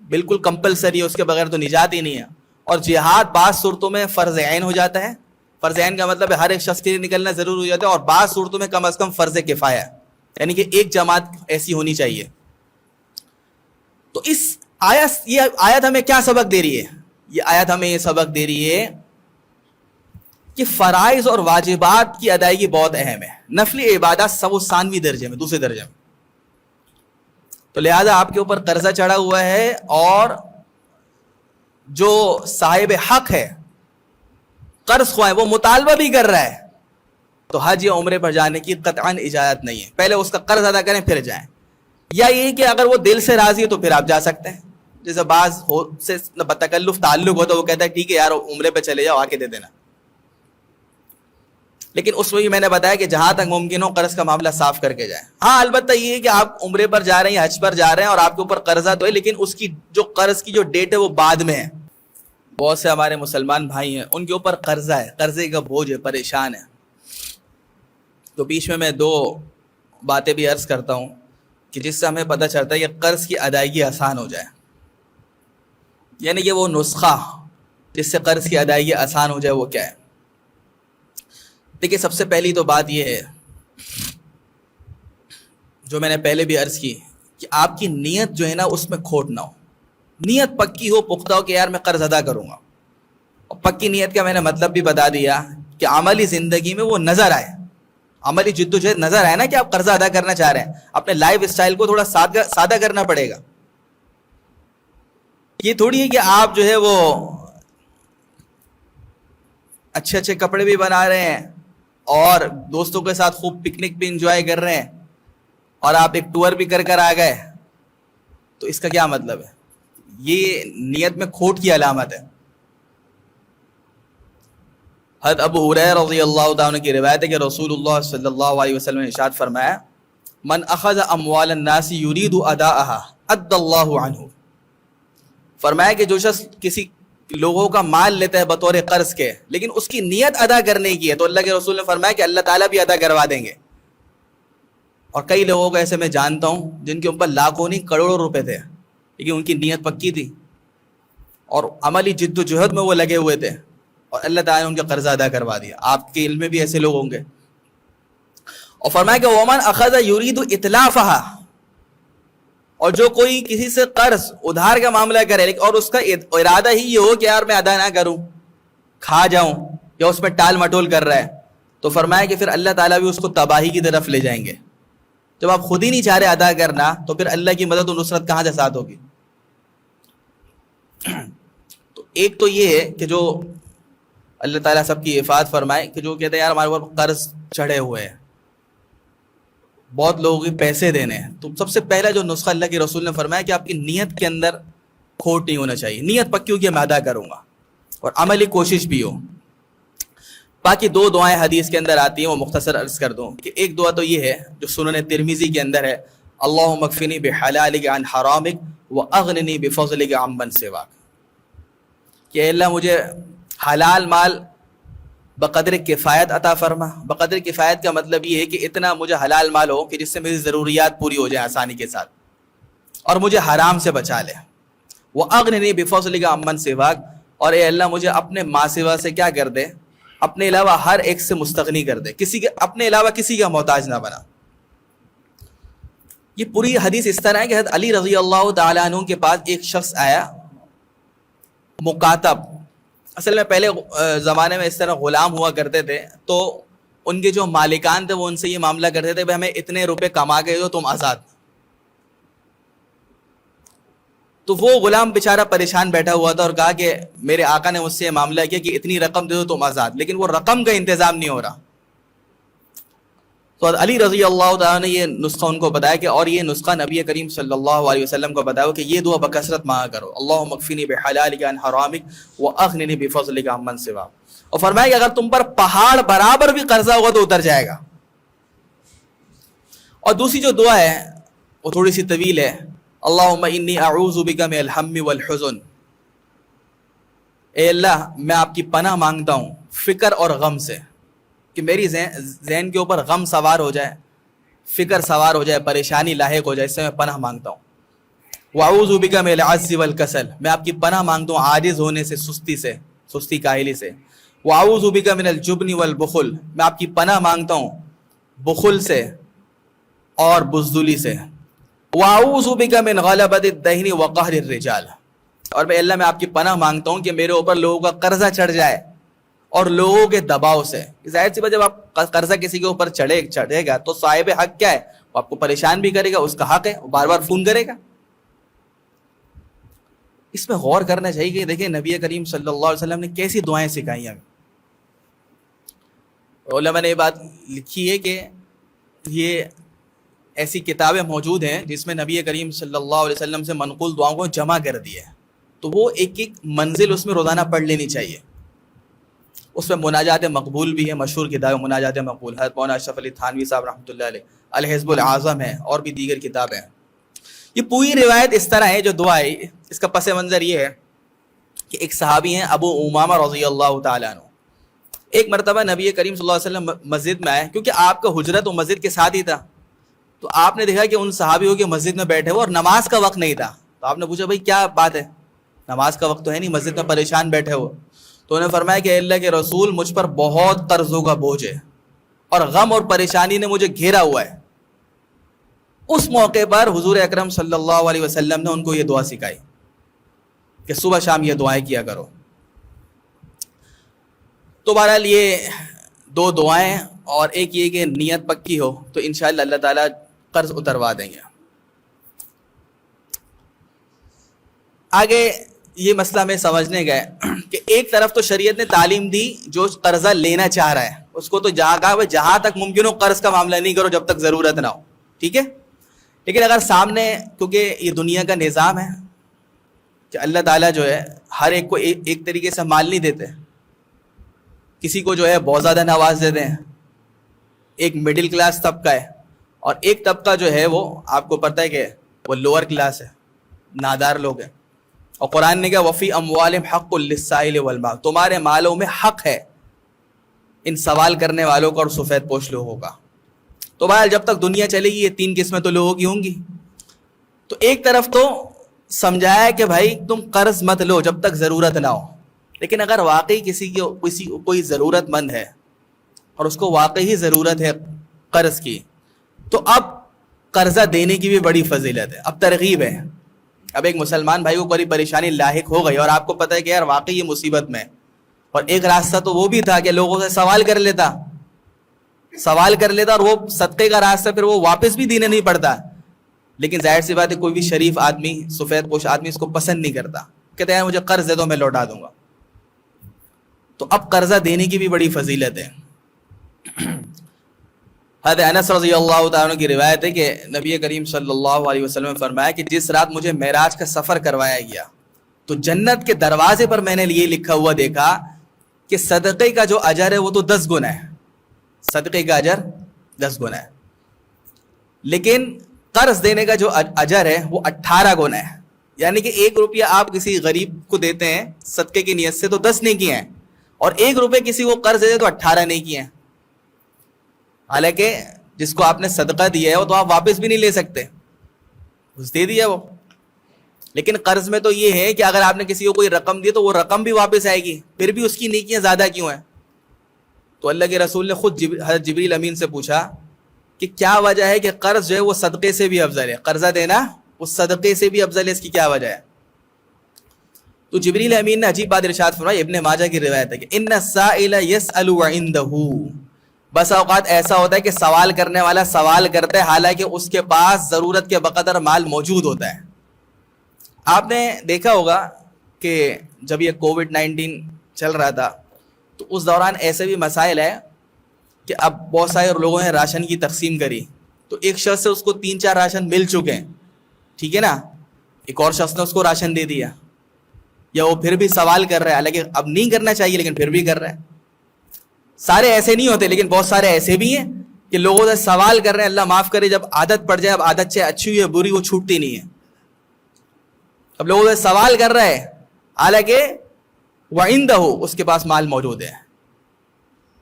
بالکل کمپلسری ہے, اس کے بغیر تو نجات ہی نہیں ہے. اور جہاد بعض صورتوں میں فرض عین ہو جاتا ہے, فرض عین کا مطلب ہے ہر ایک شخص کے لیے نکلنا ضرور ہو جاتا ہے, اور بعض صورتوں میں کم از کم فرض کفایہ, یعنی کہ ایک جماعت ایسی ہونی چاہیے. تو اس یہ آیت ہمیں کیا سبق دے رہی ہے؟ یہ آیت ہمیں یہ سبق دے رہی ہے کہ فرائض اور واجبات کی ادائیگی بہت اہم ہے. نفلی عبادات سب و ثانوی درجے میں, دوسرے درجے میں. تو لہذا آپ کے اوپر قرضہ چڑھا ہوا ہے اور جو صاحب حق ہے, قرض خواہ وہ مطالبہ بھی کر رہا ہے, تو حج یا عمرے پر جانے کی قطعاً اجازت نہیں ہے. پہلے اس کا قرض ادا کریں پھر جائیں, یا یہ کہ اگر وہ دل سے راضی ہے تو پھر آپ جا سکتے ہیں. جیسے بعض سے بتکلف تعلق ہو تو وہ کہتا ہے ٹھیک ہے یار عمرے پہ چلے جاؤ, آ کے دے دینا. لیکن اس میں بھی میں نے بتایا کہ جہاں تک ممکن ہو قرض کا معاملہ صاف کر کے جائیں. ہاں البتہ یہ ہے کہ آپ عمرے پر جا رہے ہیں, حج پر جا رہے ہیں اور آپ کے اوپر قرضہ تو ہے, لیکن اس کی جو قرض کی جو ڈیٹ ہے وہ بعد میں ہے. بہت سے ہمارے مسلمان بھائی ہیں ان کے اوپر قرضہ ہے, قرضے کا بوجھ ہے, پریشان ہے. تو بیچ میں دو باتیں بھی عرض کرتا ہوں کہ جس سے ہمیں پتہ چلتا ہے کہ قرض کی ادائیگی آسان ہو جائے, یعنی کہ وہ نسخہ جس سے قرض کی ادائیگی آسان ہو جائے وہ کیا ہے. دیکھیے سب سے پہلی تو بات یہ ہے جو میں نے پہلے بھی عرض کی کہ آپ کی نیت جو ہے نا اس میں کھوٹ نہ ہو. نیت پکی ہو, پختہ ہو کہ یار میں قرض ادا کروں گا. اور پکی نیت کا میں نے مطلب بھی بتا دیا کہ عملی زندگی میں وہ نظر آئے, عملی جدوجہد نظر آئے نا کہ آپ قرضہ ادا کرنا چاہ رہے ہیں. اپنے لائف اسٹائل کو تھوڑا سادہ کرنا پڑے گا. یہ تھوڑی ہے کہ آپ جو ہے وہ اچھے اچھے کپڑے بھی بنا رہے ہیں اور دوستوں کے ساتھ خوب پکنک بھی انجوائے کر رہے ہیں اور آپ ایک ٹور بھی کر آ گئے, تو اس کا کیا مطلب ہے؟ یہ نیت میں کھوٹ کی علامت ہے. حضرت ابو ہریرہ رضی اللہ تعالیٰ عنہ کی روایت ہے کہ رسول اللہ صلی اللہ علیہ وسلم نے ارشاد فرمایا من اخذ اموال الناس یرید اداءها ادى اللہ عنہ. فرمایا کہ جو شخص کسی لوگوں کا مال لیتا ہے بطور قرض کے، لیکن اس کی نیت ادا کرنے کی ہے، تو اللہ کے رسول نے فرمایا کہ اللہ تعالیٰ بھی ادا کروا دیں گے۔ اور کئی لوگوں کو ایسے میں جانتا ہوں جن کے اوپر لاکھوں نہیں کروڑوں روپے تھے، لیکن ان کی نیت پکی تھی اور عملی جد و جہد میں وہ لگے ہوئے تھے، اور اللہ تعالیٰ نے ان کا قرضہ ادا کروا دیا۔ آپ کے علم میں بھی ایسے لوگ ہوں گے۔ اور فرمایا کہ ومن اخذ یرید اتلافها، اور جو کوئی کسی سے قرض ادھار کا معاملہ کرے اور اس کا ارادہ ہی یہ ہو کہ یار میں ادا نہ کروں، کھا جاؤں، یا اس میں ٹال مٹول کر رہا ہے، تو فرمایا کہ پھر اللہ تعالیٰ بھی اس کو تباہی کی طرف لے جائیں گے۔ جب آپ خود ہی نہیں چاہ رہے ادا کرنا تو پھر اللہ کی مدد و نصرت کہاں سے ساتھ ہوگی؟ تو ایک تو یہ ہے کہ جو اللہ تعالیٰ سب کی حفاظت فرمائے کہ جو کہتے ہیں یار ہمارے اوپر قرض چڑھے ہوئے ہیں، بہت لوگوں کے پیسے دینے ہیں، تو سب سے پہلا جو نسخہ اللہ کے رسول نے فرمایا کہ آپ کی نیت کے اندر کھوٹ نہیں ہونا چاہیے، نیت پکی ہو کہ میں ادا کروں گا، اور عملی کوشش بھی ہو۔ باقی دو دعائیں حدیث کے اندر آتی ہیں، وہ مختصر عرض کر دوں کہ ایک دعا تو یہ ہے جو سنن ترمذی کے اندر ہے، اللہم اکفنی بحلالک عن حرامک واغننی بفضلک عمن سواک، کہ اے اللہ مجھے حلال مال بقدر کفایت عطا فرما۔ بقدر کفایت کا مطلب یہ ہے کہ اتنا مجھے حلال مال ہو کہ جس سے میری ضروریات پوری ہو جائیں آسانی کے ساتھ، اور مجھے حرام سے بچا لے۔ وَأَغْنِنِي بِفَضْلِكَ عَمَّنْ سِوَاكَ، اور اے اللہ مجھے اپنے ماں سوا سے کیا کر دے، اپنے علاوہ ہر ایک سے مستغنی کر دے، کسی کے اپنے علاوہ کسی کا محتاج نہ بنا۔ یہ پوری حدیث اس طرح ہے کہ حضرت علی رضی اللہ تعالیٰ عنہ کے پاس ایک شخص آیا مکاتب، اصل میں پہلے زمانے میں اس طرح غلام ہوا کرتے تھے، تو ان کے جو مالکان تھے وہ ان سے یہ معاملہ کرتے تھے کہ ہمیں اتنے روپے کما کے دو تم آزاد۔ تو وہ غلام بیچارہ پریشان بیٹھا ہوا تھا اور کہا کہ میرے آقا نے مجھ سے یہ معاملہ کیا کہ اتنی رقم دے دو تم آزاد، لیکن وہ رقم کا انتظام نہیں ہو رہا۔ تو علی رضی اللہ تعالیٰ نے یہ نسخہ ان کو بتایا کہ اور یہ نسخہ نبی کریم صلی اللہ علیہ وسلم کو بتایا کہ یہ دعا بکثرت مانگا کرو، اللہم اکفنی بحلالک عن حرامک واغننی بفضلک عمن سواک۔ اور فرمایا کہ اگر تم پر پہاڑ برابر بھی قرضہ ہوگا تو اتر جائے گا۔ اور دوسری جو دعا ہے وہ تھوڑی سی طویل ہے، اللہم انی اعوذ بک من الہم والحزن، اے اللہ میں آپ کی پناہ مانگتا ہوں فکر اور غم سے، کہ میری ذہن کے اوپر غم سوار ہو جائے، فکر سوار ہو جائے، پریشانی لاحق ہو جائے، اس سے میں پناہ مانگتا ہوں۔ وَأَعُوذُ بِكَ مِنَ الْعَجْزِ وَالْكَسَلِ، میں آپ کی پناہ مانگتا ہوں عاجز ہونے سے، سستی کاہلی سے۔ وَأَعُوذُ بِكَ مِنَ الْجُبْنِ وَالْبُخْلِ، میں آپ کی پناہ مانگتا ہوں بخل سے اور بزدلی سے۔ وَأَعُوذُ بِكَ مِنْ غَلَبَةِ الدَّيْنِ وَقَهْرِ الرِّجَالِ، اور میں اللہ میں آپ کی پناہ مانگتا ہوں کہ میرے اوپر لوگوں کا قرضہ چڑھ جائے اور لوگوں کے دباؤ سے۔ ظاہر سی بات جب آپ قرضہ کسی کے اوپر چڑھے گا تو صاحب حق کیا ہے، وہ آپ کو پریشان بھی کرے گا، اس کا حق ہے، وہ بار بار فون کرے گا۔ اس میں غور کرنا چاہیے کہ دیکھیں نبی کریم صلی اللہ علیہ وسلم نے کیسی دعائیں سکھائی ہمیں۔ علماء نے یہ بات لکھی ہے کہ یہ ایسی کتابیں موجود ہیں جس میں نبی کریم صلی اللہ علیہ وسلم سے منقول دعاؤں کو جمع کر دیا ہے، تو وہ ایک ایک منزل اس میں روزانہ پڑھ لینی چاہیے۔ اس میں مناجات مقبول بھی ہے، مشہور کتاب مناجات مقبول، حضرت مولانا اشرف علی تھانوی صاحب رحمۃ اللہ علیہ، الحزب العظم ہے، اور بھی دیگر کتابیں ہیں۔ یہ پوری روایت اس طرح ہے جو دعا ہے، اس کا پس منظر یہ ہے کہ ایک صحابی ہیں ابو امامہ رضی اللہ تعالیٰ عنہ، ایک مرتبہ نبی کریم صلی اللہ علیہ وسلم مسجد میں آئے، کیونکہ آپ کا حجرت و مسجد کے ساتھ ہی تھا، تو آپ نے دیکھا کہ ان صحابیوں کے مسجد میں بیٹھے ہوئے اور نماز کا وقت نہیں تھا، تو آپ نے پوچھا بھائی کیا بات ہے، نماز کا وقت تو ہے نہیں، مسجد میں پریشان بیٹھے ہوئے۔ تو انہوں نے فرمایا کہ اللہ کے رسول مجھ پر بہت قرضوں کا بوجھ ہے اور غم اور پریشانی نے مجھے گھیرا ہوا ہے۔ اس موقع پر حضور اکرم صلی اللہ علیہ وسلم نے ان کو یہ دعا سکھائی کہ صبح شام یہ دعائیں کیا کرو۔ تو بہرحال یہ دو دعائیں، اور ایک یہ کہ نیت پکی ہو تو انشاءاللہ اللہ تعالیٰ قرض اتروا دیں گے۔ آگے یہ مسئلہ میں سمجھنے گئے کہ ایک طرف تو شریعت نے تعلیم دی جو قرضہ لینا چاہ رہا ہے اس کو تو جہاں تک ممکن ہو قرض کا معاملہ نہیں کرو جب تک ضرورت نہ ہو، ٹھیک ہے۔ لیکن اگر سامنے، کیونکہ یہ دنیا کا نظام ہے کہ اللہ تعالیٰ جو ہے ہر ایک کو ایک طریقے سے مال نہیں دیتے، کسی کو جو ہے بہت زیادہ نواز دیتے ہیں، ایک مڈل کلاس طبقہ ہے، اور ایک طبقہ جو ہے وہ آپ کو پتہ ہے کہ وہ لوور کلاس ہے، نادار لوگ ہیں۔ اور قرآن نے کہا وفی اموالہم حق للسائل والمحروم، تمہارے مالوں میں حق ہے ان سوال کرنے والوں کا اور سفید پوش لوگوں کا. تو بہرحال جب تک دنیا چلے گی یہ تین قسمیں تو لوگوں کی ہوں گی. تو ایک طرف تو سمجھایا کہ بھائی تم قرض مت لو جب تک ضرورت نہ ہو، لیکن اگر واقعی کسی کوئی ضرورت مند ہے اور اس کو واقعی ضرورت ہے قرض کی، تو اب قرضہ دینے کی بھی بڑی فضیلت ہے، اب ترغیب ہے. اب ایک مسلمان بھائی کو بڑی پریشانی لاحق ہو گئی اور آپ کو پتہ ہے کہ یار واقعی یہ مصیبت میں، اور ایک راستہ تو وہ بھی تھا کہ لوگوں سے سوال کر لیتا اور وہ صدقے کا راستہ پھر وہ واپس بھی دینے نہیں پڑتا. لیکن ظاہر سی بات ہے کوئی بھی شریف آدمی، سفید پوش آدمی اس کو پسند نہیں کرتا، کہتے ہیں مجھے قرض دے دو میں لوٹا دوں گا. تو اب قرضہ دینے کی بھی بڑی فضیلت ہے. حضرت انس رضی اللہ تعالیٰ عنہ کی روایت ہے کہ نبی کریم صلی اللہ علیہ وسلم نے فرمایا کہ جس رات مجھے معراج کا سفر کروایا گیا تو جنت کے دروازے پر میں نے یہ لکھا ہوا دیکھا کہ صدقے کا جو اجر ہے وہ تو 10 گنا ہے، صدقے کا اجر 10 گنا ہے، لیکن قرض دینے کا جو اجر ہے وہ 18 گنا ہے. یعنی کہ 1 روپیہ آپ کسی غریب کو دیتے ہیں صدقے کی نیت سے تو 10 نیکی ہیں، اور 1 روپے کسی کو قرض دے تو 18 نیکی ہیں. حالانکہ جس کو آپ نے صدقہ دیا ہے وہ تو آپ واپس بھی نہیں لے سکتے، اس دے دیا وہ. لیکن قرض میں تو یہ ہے کہ اگر آپ نے کسی کو کوئی رقم دی تو وہ رقم بھی واپس آئے گی، پھر بھی اس کی نیکیاں زیادہ کیوں ہیں؟ تو اللہ کے رسول نے خود حضرت جبریل امین سے پوچھا کہ کیا وجہ ہے کہ قرض جو ہے وہ صدقے سے بھی افضل ہے، قرضہ دینا وہ صدقے سے بھی افضل ہے، اس کی کیا وجہ ہے؟ تو جبریل امین نے عجیب بات ارشاد فرمائی، ابن ماجہ کی روایت ہے کہ ان السائل یسأل وعنده، بس اوقات ایسا ہوتا ہے کہ سوال کرنے والا سوال کرتا ہے حالانکہ اس کے پاس ضرورت کے بقدر مال موجود ہوتا ہے. آپ نے دیکھا ہوگا کہ جب یہ کووڈ-19 چل رہا تھا تو اس دوران ایسے بھی مسائل ہے کہ اب بہت سارے لوگوں نے راشن کی تقسیم کری تو ایک شخص سے اس کو 3-4 راشن مل چکے ہیں، ٹھیک ہے نا، ایک اور شخص نے اس کو راشن دے دیا، یا وہ پھر بھی سوال کر رہا ہے، حالانکہ اب نہیں کرنا چاہیے لیکن پھر بھی کر رہا ہے. سارے ایسے نہیں ہوتے لیکن بہت سارے ایسے بھی ہیں کہ لوگوں سے سوال کر رہے ہیں، اللہ معاف کرے جب عادت پڑ جائے، اب عادت چاہے اچھی ہوئی ہے بری وہ چھوٹتی نہیں ہے. اب لوگوں سے سوال کر رہا ہے حالانکہ وعنده اس کے پاس مال موجود ہے.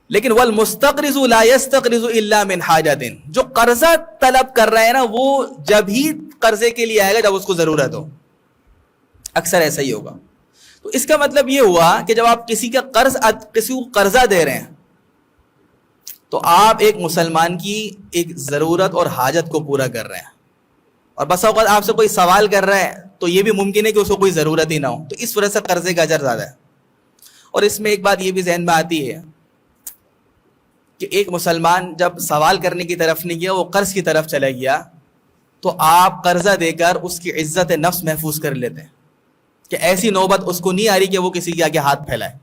لیکن والمستقرض لا يستقرض الا من حاجت، جو قرضہ طلب کر رہا ہے نا وہ جب ہی قرضے کے لیے آئے گا جب اس کو ضرورت ہو، اکثر ایسا ہی ہوگا. تو اس کا مطلب یہ ہوا کہ جب آپ کسی کو قرضہ دے رہے ہیں تو آپ ایک مسلمان کی ایک ضرورت اور حاجت کو پورا کر رہے ہیں، اور بس اوقات آپ سے کوئی سوال کر رہا ہے تو یہ بھی ممکن ہے کہ اس کو کوئی ضرورت ہی نہ ہو، تو اس وجہ سے قرضے کا اجر زیادہ ہے. اور اس میں ایک بات یہ بھی ذہن میں آتی ہے کہ ایک مسلمان جب سوال کرنے کی طرف نہیں گیا، وہ قرض کی طرف چلا گیا، تو آپ قرضہ دے کر اس کی عزت نفس محفوظ کر لیتے ہیں کہ ایسی نوبت اس کو نہیں آ رہی کہ وہ کسی کے آگے ہاتھ پھیلائے.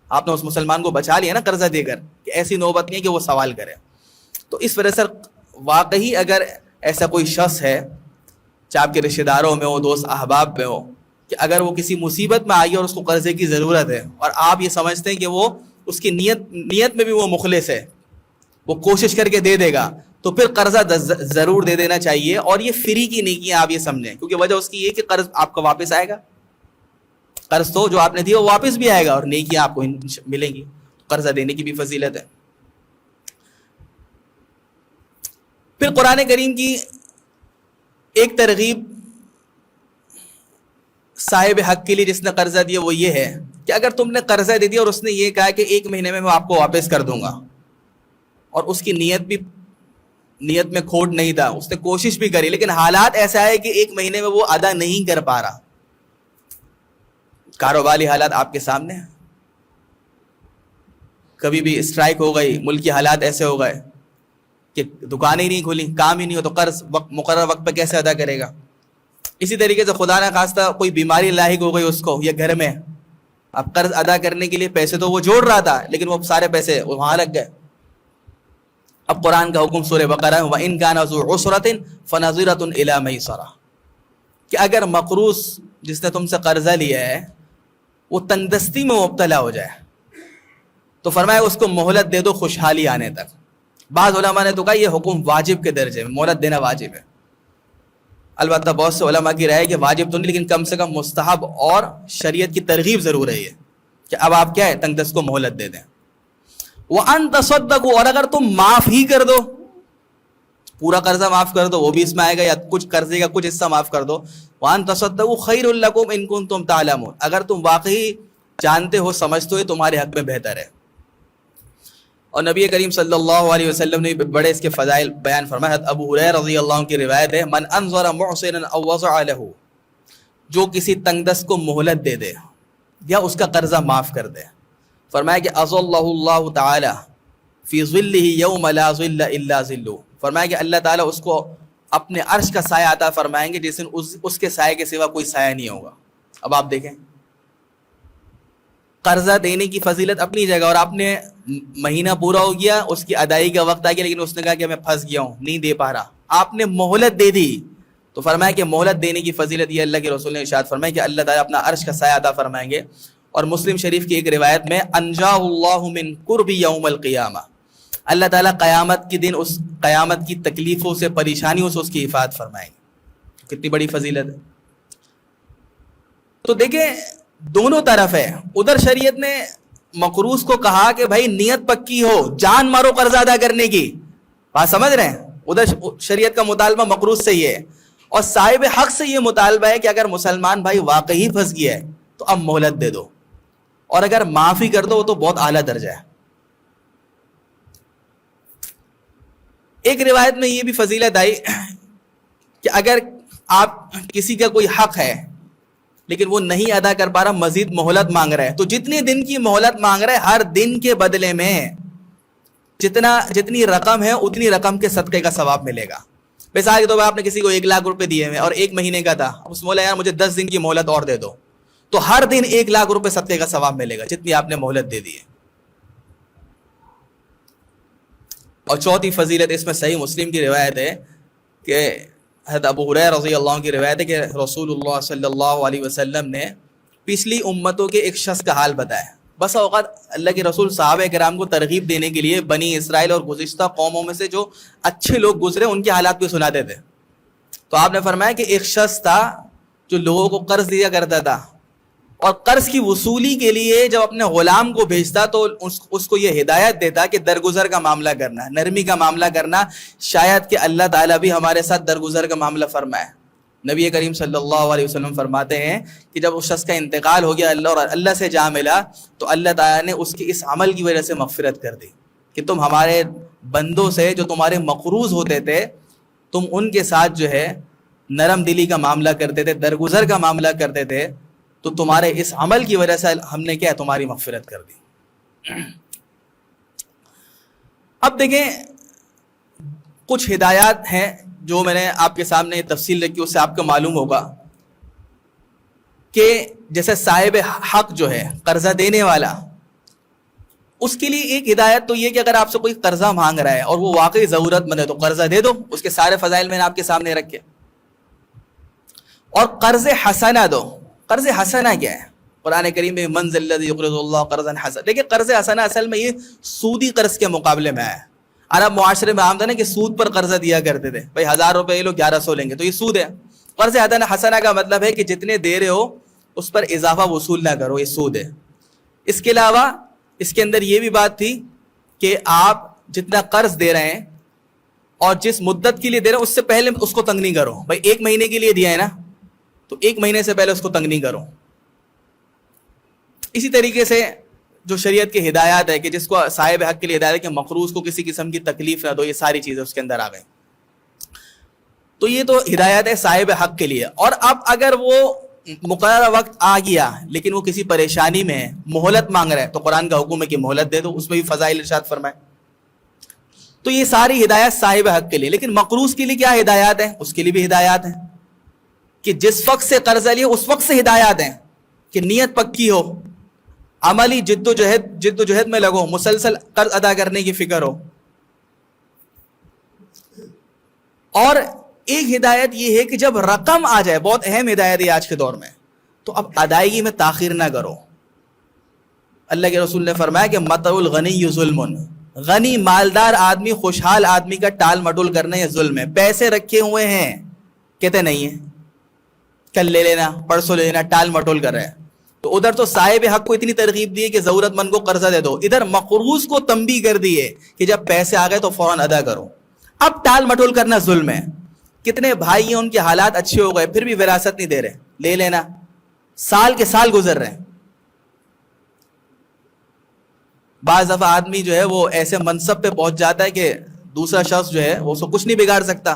آپ نے اس مسلمان کو بچا لیا نا قرضہ دے کر، کہ ایسی نوبت نہیں ہے کہ وہ سوال کرے. تو اس وجہ سے واقعی اگر ایسا کوئی شخص ہے چاہے آپ کے رشتہ داروں میں ہو، دوست احباب میں ہو، کہ اگر وہ کسی مصیبت میں آئی اور اس کو قرضے کی ضرورت ہے اور آپ یہ سمجھتے ہیں کہ وہ اس کی نیت میں بھی وہ مخلص ہے، وہ کوشش کر کے دے دے گا، تو پھر قرضہ ضرور دے دینا چاہیے. اور یہ فری کی نیکی آپ یہ سمجھیں، کیونکہ وجہ اس کی یہ کہ قرض آپ کا واپس آئے گا، قرض تو جو آپ نے دیا وہ واپس بھی آئے گا اور نیکیاں آپ کو ملیں گی. قرضہ دینے کی بھی فضیلت ہے. پھر قرآن کریم کی ایک ترغیب صاحب حق کے لیے جس نے قرضہ دیا وہ یہ ہے کہ اگر تم نے قرضہ دے دیا اور اس نے یہ کہا کہ 1 مہینے میں آپ کو واپس کر دوں گا، اور اس کی نیت میں کھوٹ نہیں تھا، اس نے کوشش بھی کری، لیکن حالات ایسا ہے کہ 1 مہینے میں وہ ادا نہیں کر پا رہا، کاروباری حالات آپ کے سامنے ہیں، کبھی بھی اسٹرائک ہو گئی، ملکی حالات ایسے ہو گئے کہ دکانیں ہی نہیں کھلی، کام ہی نہیں ہو، تو قرض مقرر وقت پہ کیسے ادا کرے گا؟ اسی طریقے سے خدا نہ خواستہ کوئی بیماری لاحق ہو گئی اس کو یا گھر میں، اب قرض ادا کرنے کے لیے پیسے تو وہ جوڑ رہا تھا لیکن وہ سارے پیسے وہاں لگ گئے. اب قرآن کا حکم سورہ بقرہ ہے وَإِن كَانَ ذُو عُسْرَةٍ فَنَظِرَةٌ إِلَىٰ مَيْسَرَةٍ، کہ اگر مقروض جس نے تم سے قرضہ لیا ہے وہ تنگ دستی میں مبتلا ہو جائے تو فرمایا اس کو مہلت دے دو خوشحالی آنے تک. بعض علماء نے تو کہا یہ حکم واجب کے درجے میں، مہلت دینا واجب ہے. البتہ بہت سے علماء کی رائے ہے کہ واجب تو نہیں، لیکن کم سے کم مستحب اور شریعت کی ترغیب ضرور ہے یہ کہ اب آپ کیا ہے تنگ دست کو مہلت دے دیں. وَأَن تَصَدَّقُوا، اور اگر تم معاف ہی کر دو، پورا قرضہ معاف کر دو، وہ بھی اس میں آئے گا، یا کچھ قرضے کا کچھ حصہ معاف کر دو. وَأَن تَصَدَّقُوا خَيْرٌ لَكُمْ إِن كُنتُمْ تَعْلَمُونَ، اگر تم واقعی جانتے ہو سمجھتے ہو یہ تمہارے حق میں بہتر ہے. اور نبی کریم صلی اللہ علیہ وسلم نے بڑے اس کے فضائل بیان فرمائے. ابو ہریرہ رضی اللہ عنہ کی روایت ہے، من انظر محسنا او وضع له، جو کسی تنگ دست کو مہلت دے دے یا اس کا قرضہ معاف کر دے، فرمایا کہ اظلہ اللہ تعالی فی ظلہ یوم لا ظل الا ظلہ، فرمایا کہ اللہ تعالیٰ اس کو اپنے عرش کا سایہ عطا فرمائیں گے جس دن اس کے سائے کے سوا کوئی سایہ نہیں ہوگا. اب آپ دیکھیں قرضہ دینے کی فضیلت اپنی جگہ، اور آپ نے مہینہ پورا ہو گیا، اس کی ادائیگی کا وقت آ گیا، لیکن اس نے کہا کہ میں پھنس گیا ہوں نہیں دے پا رہا، آپ نے مہلت دے دی. تو فرمایا کہ مہلت دینے کی فضیلت یہ اللہ کے رسول نے ارشاد فرمایا کہ اللہ تعالیٰ اپنا عرش کا سایہ عطا فرمائیں گے. اور مسلم شریف کی ایک روایت میں انجاہ اللہ من قرب یوم القیامہ، اللہ تعالیٰ قیامت کے دن اس قیامت کی تکلیفوں سے پریشانیوں سے اس کی حفاظت فرمائیں گے. کتنی بڑی فضیلت ہے. تو دیکھیں دونوں طرف ہے. ادھر شریعت نے مقروض کو کہا کہ بھائی نیت پکی ہو، جان مارو قرضہ ادا کرنے کی، بات سمجھ رہے ہیں؟ ادھر شریعت کا مطالبہ مقروض سے یہ ہے، اور صاحب حق سے یہ مطالبہ ہے کہ اگر مسلمان بھائی واقعی پھنس گیا ہے تو اب مہلت دے دو، اور اگر معافی کر دو وہ تو بہت اعلیٰ درجہ ہے. ایک روایت میں یہ بھی فضیلت آئی کہ اگر آپ کسی کا کوئی حق ہے لیکن وہ نہیں ادا کر پا رہا، مزید مہلت مانگ رہا ہے، تو جتنے دن کی مہلت مانگ رہا ہے ہر دن کے بدلے میں جتنی رقم ہے اتنی رقم کے صدقے کا ثواب ملے گا. مثال کے طور پر آپ نے کسی کو 1 لاکھ روپے دیے ہوئے اور 1 مہینے کا تھا، اس بولا یار مجھے 10 دن کی مہلت اور دے دو، تو ہر دن 1 لاکھ روپے صدقے کا ثواب ملے گا جتنی آپ نے مہلت دے دی ہے. اور چوتھی فضیلت اس میں صحیح مسلم کی روایت ہے کہ حضرت ابو ہریرہ رضی اللہ عنہ کی روایت ہے کہ رسول اللہ صلی اللہ علیہ وسلم نے پچھلی امتوں کے ایک شخص کا حال بتایا. بس اوقات اللہ کے رسول صحابہ کرام کو ترغیب دینے کے لیے بنی اسرائیل اور گزشتہ قوموں میں سے جو اچھے لوگ گزرے ان کے حالات بھی سناتے تھے. تو آپ نے فرمایا کہ ایک شخص تھا جو لوگوں کو قرض دیا کرتا تھا، اور قرض کی وصولی کے لیے جب اپنے غلام کو بھیجتا تو اس کو یہ ہدایت دیتا کہ درگزر کا معاملہ کرنا، نرمی کا معاملہ کرنا، شاید کہ اللہ تعالیٰ بھی ہمارے ساتھ درگزر کا معاملہ فرمائے. نبی کریم صلی اللہ علیہ وسلم فرماتے ہیں کہ جب اس شخص کا انتقال ہو گیا اللہ سے جا ملا تو اللہ تعالیٰ نے اس کے اس عمل کی وجہ سے مغفرت کر دی کہ تم ہمارے بندوں سے جو تمہارے مقروض ہوتے تھے تم ان کے ساتھ جو ہے نرم دلی کا معاملہ کرتے تھے، درگزر کا معاملہ کرتے تھے، تو تمہارے اس عمل کی وجہ سے ہم نے کیا تمہاری مغفرت کر دی. اب دیکھیں کچھ ہدایات ہیں جو میں نے آپ کے سامنے تفصیل رکھی، اس سے آپ کو معلوم ہوگا کہ جیسے صاحب حق جو ہے قرضہ دینے والا، اس کے لیے ایک ہدایت تو یہ کہ اگر آپ سے کوئی قرضہ مانگ رہا ہے اور وہ واقعی ضرورت مند ہے تو قرضہ دے دو. اس کے سارے فضائل میں نے آپ کے سامنے رکھے. اور قرض حسنہ دو. قرض حسنہ کیا ہے؟ قرآن کریم میں من ذا الذی یقرض اللہ قرضا حسنا. دیکھیں قرض حسنہ اصل میں یہ سودی قرض کے مقابلے میں ہے. عرب معاشرے میں عام تھا نا کہ سود پر قرضہ دیا کرتے تھے، بھائی 1000 روپے یہ لوگ 1100 لیں گے تو یہ سود ہے. قرض حسنہ کا مطلب ہے کہ جتنے دے رہے ہو اس پر اضافہ وصول نہ کرو، یہ سود ہے. اس کے علاوہ اس کے اندر یہ بھی بات تھی کہ آپ جتنا قرض دے رہے ہیں اور جس مدت کے لیے دے رہے ہیں اس سے پہلے اس کو تنگ نہیں کرو. بھائی 1 مہینے کے لیے دیا ہے نا تو 1 مہینے سے پہلے اس کو تنگ نہیں کرو. اسی طریقے سے جو شریعت کی ہدایات ہے کہ جس کو صاحب حق کے لیے ہدایت ہے کہ مقروض کو کسی قسم کی تکلیف نہ دو، یہ ساری چیزیں اس کے اندر آ گئی. تو یہ تو ہدایت ہے صاحب حق کے لیے. اور اب اگر وہ مقررہ وقت آ گیا لیکن وہ کسی پریشانی میں ہے، مہلت مانگ رہا ہے، تو قرآن کا حکم ہے کہ مہلت دے دو. اس میں بھی فضائل ارشاد فرمائے. تو یہ ساری ہدایت صاحب حق کے لیے. لیکن مقروض کے لیے کیا ہدایات ہیں؟ اس کے لیے بھی ہدایات ہیں کہ جس وقت سے قرضہ لیے اس وقت سے ہدایات ہیں کہ نیت پکی ہو، عملی جد و جہد میں لگو، مسلسل قرض ادا کرنے کی فکر ہو. اور ایک ہدایت یہ ہے کہ جب رقم آ جائے، بہت اہم ہدایت ہے آج کے دور میں، تو اب ادائیگی میں تاخیر نہ کرو. اللہ کے رسول نے فرمایا کہ مطع الغنی ظلم، غنی مالدار آدمی، خوشحال آدمی کا ٹال مٹول کرنا یہ ظلم ہے. پیسے رکھے ہوئے ہیں، کہتے نہیں ہے، کل لے لینا، پرسوں لے لینا، ٹال مٹول کر رہے ہیں. تو ادھر تو صاحب حق کو اتنی ترغیب دی ہے کہ ضرورت مند کو قرضہ دے دو، ادھر مقروض کو تنبیہ کر دی ہے کہ جب پیسے آ گئے تو فوراً ادا کرو. اب ٹال مٹول کرنا ظلم ہے. کتنے بھائی ہیں ان کے حالات اچھے ہو گئے پھر بھی وراثت نہیں دے رہے، لے لینا، سال کے سال گزر رہے ہیں. بعض دفعہ آدمی جو ہے وہ ایسے منصب پہ پہنچ جاتا ہے کہ دوسرا شخص جو ہے وہ اس کو کچھ نہیں بگاڑ سکتا،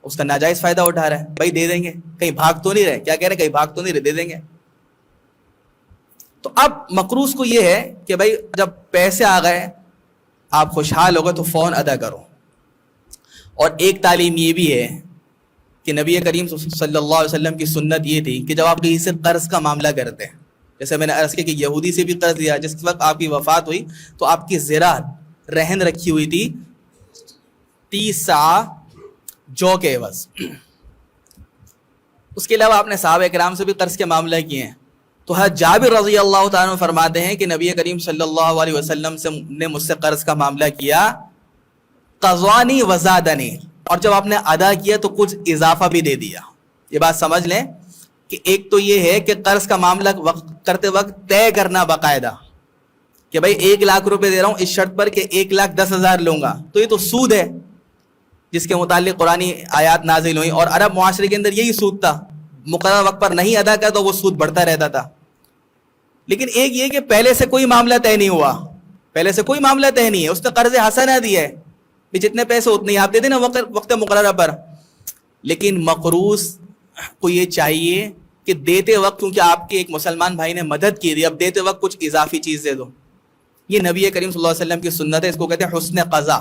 اس کا ناجائز فائدہ اٹھا رہا ہے. بھائی دے دیں گے، کہیں بھاگ تو نہیں رہے، کیا کہہ رہے ہیں، کہیں بھاگ تو نہیں رہے، دے دیں گے. تو اب مقروض کو یہ ہے کہ بھائی جب پیسے آ گئے آپ خوشحال ہو گئے تو فوراً ادا کرو. اور ایک تعلیم یہ بھی ہے کہ نبی کریم صلی اللہ علیہ وسلم کی سنت یہ تھی کہ جب آپ کسی سے قرض کا معاملہ کرتے ہیں، جیسے میں نے عرض کیا کہ یہودی سے بھی قرض لیا، جس وقت آپ کی وفات ہوئی تو آپ کی زرع رہن رکھی ہوئی تھی 30 سا جو کے عوض. اس کے علاوہ آپ نے صحابہ کرام سے بھی قرض کے معاملہ کیے ہیں. تو حضرت جابر رضی اللہ تعالیٰ عنہ فرماتے ہیں کہ نبی کریم صلی اللہ علیہ وسلم نے مجھ سے قرض کا معاملہ کیا، قضانی وزادنی، اور جب آپ نے ادا کیا تو کچھ اضافہ بھی دے دیا. یہ بات سمجھ لیں کہ ایک تو یہ ہے کہ قرض کا معاملہ کرتے وقت طے کرنا باقاعدہ کہ بھائی 1 لاکھ روپے دے رہا ہوں اس شرط پر کہ 1,10,000 لوں گا، تو یہ تو سود ہے جس کے متعلق قرآنی آیات نازل ہوئی. اور عرب معاشرے کے اندر یہی سود تھا، مقررہ وقت پر نہیں ادا کیا تو وہ سود بڑھتا رہتا تھا. لیکن ایک یہ کہ پہلے سے کوئی معاملہ طے نہیں ہوا، پہلے سے کوئی معاملہ طے نہیں ہے، اس نے قرض حسنہ دیا ہے کہ جتنے پیسے اتنے ہی آپ دے دینا وقت مقررہ پر. لیکن مقروض کو یہ چاہیے کہ دیتے وقت، کیونکہ آپ کے ایک مسلمان بھائی نے مدد کی تھی، اب دیتے وقت کچھ اضافی چیز دے دو. یہ نبی کریم صلی اللہ علیہ وسلم کی سنت ہے، اس کو کہتے ہیں حسن قضا،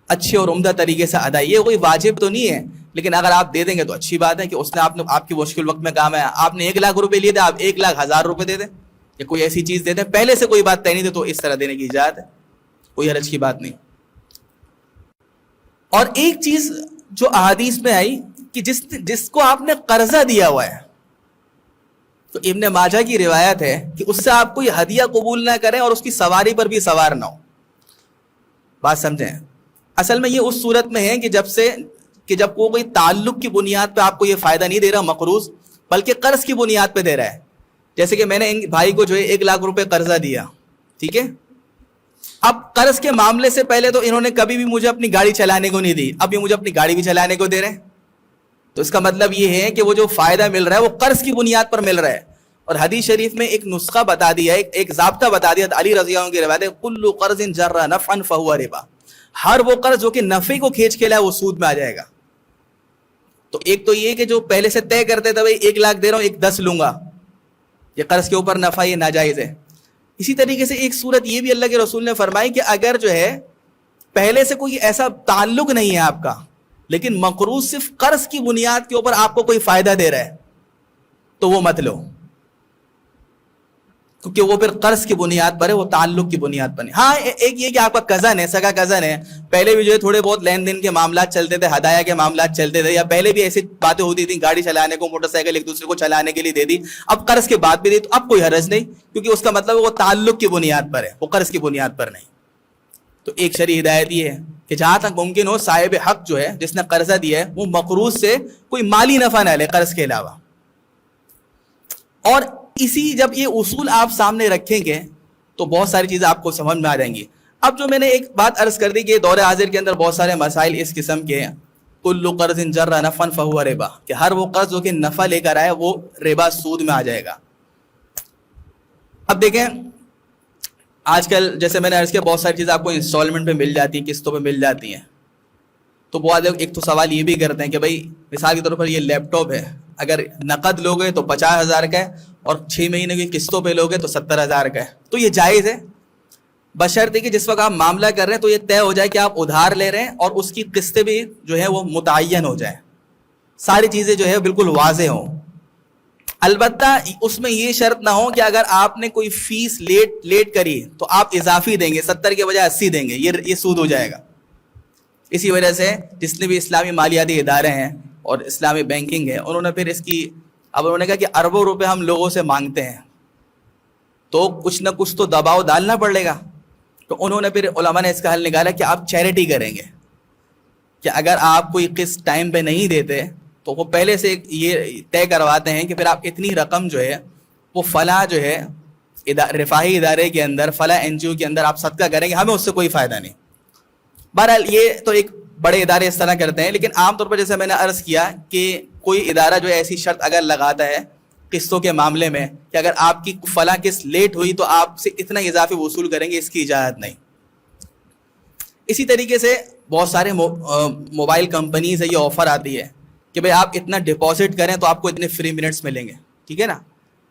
اچھے اور عمدہ طریقے سے ادا. یہ کوئی واجب تو نہیں ہے، لیکن اگر آپ دے دیں گے تو اچھی بات ہے کہ اس نے آپ کی مشکل وقت میں کام ہے. آپ نے 1 لاکھ روپے لیے تھے، آپ 1,00,000 روپے دے دیں یا کوئی ایسی چیز دے دیں، پہلے سے کوئی بات طے نہیں تھی تو اس طرح دینے کی اجازت ہے، کوئی حرج کی بات نہیں. اور ایک چیز جو احادیث میں آئی کہ جس کو آپ نے قرضہ دیا ہوا ہے، تو ابن ماجہ کی روایت ہے کہ اس سے آپ کوئی ہدیہ قبول نہ کریں اور اس کی سواری پر بھی سوار نہ ہو. بات سمجھیں، اصل میں یہ اس صورت میں ہے کہ جب کوئی تعلق کی بنیاد پہ آپ کو یہ فائدہ نہیں دے رہا مقروض، بلکہ قرض کی بنیاد پہ دے رہا ہے. جیسے کہ میں نے ان بھائی کو جو ہے 1 لاکھ روپے قرضہ دیا، ٹھیک ہے. اب قرض کے معاملے سے پہلے تو انہوں نے کبھی بھی مجھے اپنی گاڑی چلانے کو نہیں دی، اب یہ مجھے اپنی گاڑی بھی چلانے کو دے رہے ہیں. تو اس کا مطلب یہ ہے کہ وہ جو فائدہ مل رہا ہے وہ قرض کی بنیاد پر مل رہا ہے. اور حدیث شریف میں ایک نسخہ بتا دیا ہے، ایک ضابطہ بتا دیا، علی رضی اللہ عنہ کی روایت ہے، کل قرض جر نفعا فهو ربا، ہر وہ قرض جو کہ نفع کو کھینچ کے لائے وہ سود میں آ جائے گا. تو ایک تو یہ کہ جو پہلے سے طے کرتے تھے بھائی 1 لاکھ دے رہا ہوں 1,10,000 لوں گا، یہ قرض کے اوپر نفع، یہ ناجائز ہے. اسی طریقے سے ایک صورت یہ بھی اللہ کے رسول نے فرمائی کہ اگر جو ہے پہلے سے کوئی ایسا تعلق نہیں ہے آپ کا، لیکن مقروض صرف قرض کی بنیاد کے اوپر آپ کو کوئی فائدہ دے رہا ہے، تو وہ مت لو، کیونکہ وہ پھر قرض کی بنیاد پر ہے، وہ تعلق کی بنیاد پر نہیں. ہاں ایک یہ کہ آپ کا کزن ہے، سگا کزن ہے، پہلے بھی جو ہے تھوڑے بہت لین دین کے معاملات چلتے تھے، ہدایہ کے معاملات چلتے تھے، یا پہلے بھی ایسی باتیں ہوتی تھیں، گاڑی چلانے کو، موٹر سائیکل ایک دوسرے کو چلانے کے لیے دے دی، اب قرض کے بعد بھی دی، تو اب کوئی حرج نہیں، کیونکہ اس کا مطلب وہ تعلق کی بنیاد پر ہے، وہ قرض کی بنیاد پر نہیں. تو ایک شرعی ہدایت یہ ہے کہ جہاں تک ممکن ہو صاحب حق جو ہے جس نے قرضہ دیا ہے وہ مقروض سے کوئی مالی نفع نہ لے قرض کے علاوہ. اور جب یہ اصول آپ سامنے رکھیں گے تو بہت ساری چیزیں آپ کو سمجھ میں آ جائیں گی. اب جو میں نے ایک بات عرض کر دی کہ دور حاضر کے اندر بہت سارے مسائل اس قسم کے ہیں، کل قرض جر نفعا فهو ربا، کہ ہر وہ قرض جو کہ نفع لے کر آئے وہ ربا، سود میں آ جائے گا. اب دیکھیں آج کل جیسے میں نے عرض کیا بہت ساری چیزیں آپ کو انسٹالمنٹ پہ مل جاتی ہیں، قسطوں پہ مل جاتی ہیں. تو بہت ایک تو سوال یہ بھی کرتے ہیں کہ بھائی مثال کے طور پر یہ لیپ ٹاپ ہے، اگر نقد لوگے تو 50,000 کا ہے اور 6 مہینے کی قسطوں پہ لوگے تو 70,000 کا ہے، تو یہ جائز ہے بشرطے کہ جس وقت آپ معاملہ کر رہے ہیں تو یہ طے ہو جائے کہ آپ ادھار لے رہے ہیں اور اس کی قسطیں بھی جو ہے وہ متعین ہو جائے، ساری چیزیں جو ہے بالکل واضح ہوں. البتہ اس میں یہ شرط نہ ہو کہ اگر آپ نے کوئی فیس لیٹ کری تو آپ اضافی دیں گے، 70 کے بجائے 80 دیں گے، یہ سود ہو جائے گا. اسی وجہ سے جس نے بھی اسلامی مالیاتی ادارے ہیں اور اسلامی بینکنگ ہے، انہوں نے پھر اس کی اب انہوں نے کہا کہ اربوں روپے ہم لوگوں سے مانگتے ہیں تو کچھ نہ کچھ تو دباؤ ڈالنا پڑے گا. تو انہوں نے پھر علماء نے اس کا حل نکالا کہ آپ چیریٹی کریں گے، کہ اگر آپ کوئی قسط ٹائم پہ نہیں دیتے تو وہ پہلے سے یہ طے کرواتے ہیں کہ پھر آپ اتنی رقم جو ہے وہ فلاں جو ہے رفاہی ادارے کے اندر، فلاں NGO کے اندر آپ صدقہ کریں گے، ہمیں اس سے کوئی فائدہ نہیں. بہرحال یہ تو ایک بڑے ادارے اس طرح کرتے ہیں، لیکن عام طور پر جیسے میں نے عرض کیا کہ کوئی ادارہ جو ہے ایسی شرط اگر لگاتا ہے قسطوں کے معاملے میں کہ اگر آپ کی فلاں قسط لیٹ ہوئی تو آپ سے اتنا اضافی وصول کریں گے، اس کی اجازت نہیں. اسی طریقے سے بہت سارے موبائل کمپنیز ہے، یہ آفر آتی ہے کہ بھائی آپ اتنا ڈپازٹ کریں تو آپ کو اتنے فری منٹس ملیں گے، ٹھیک ہے نا.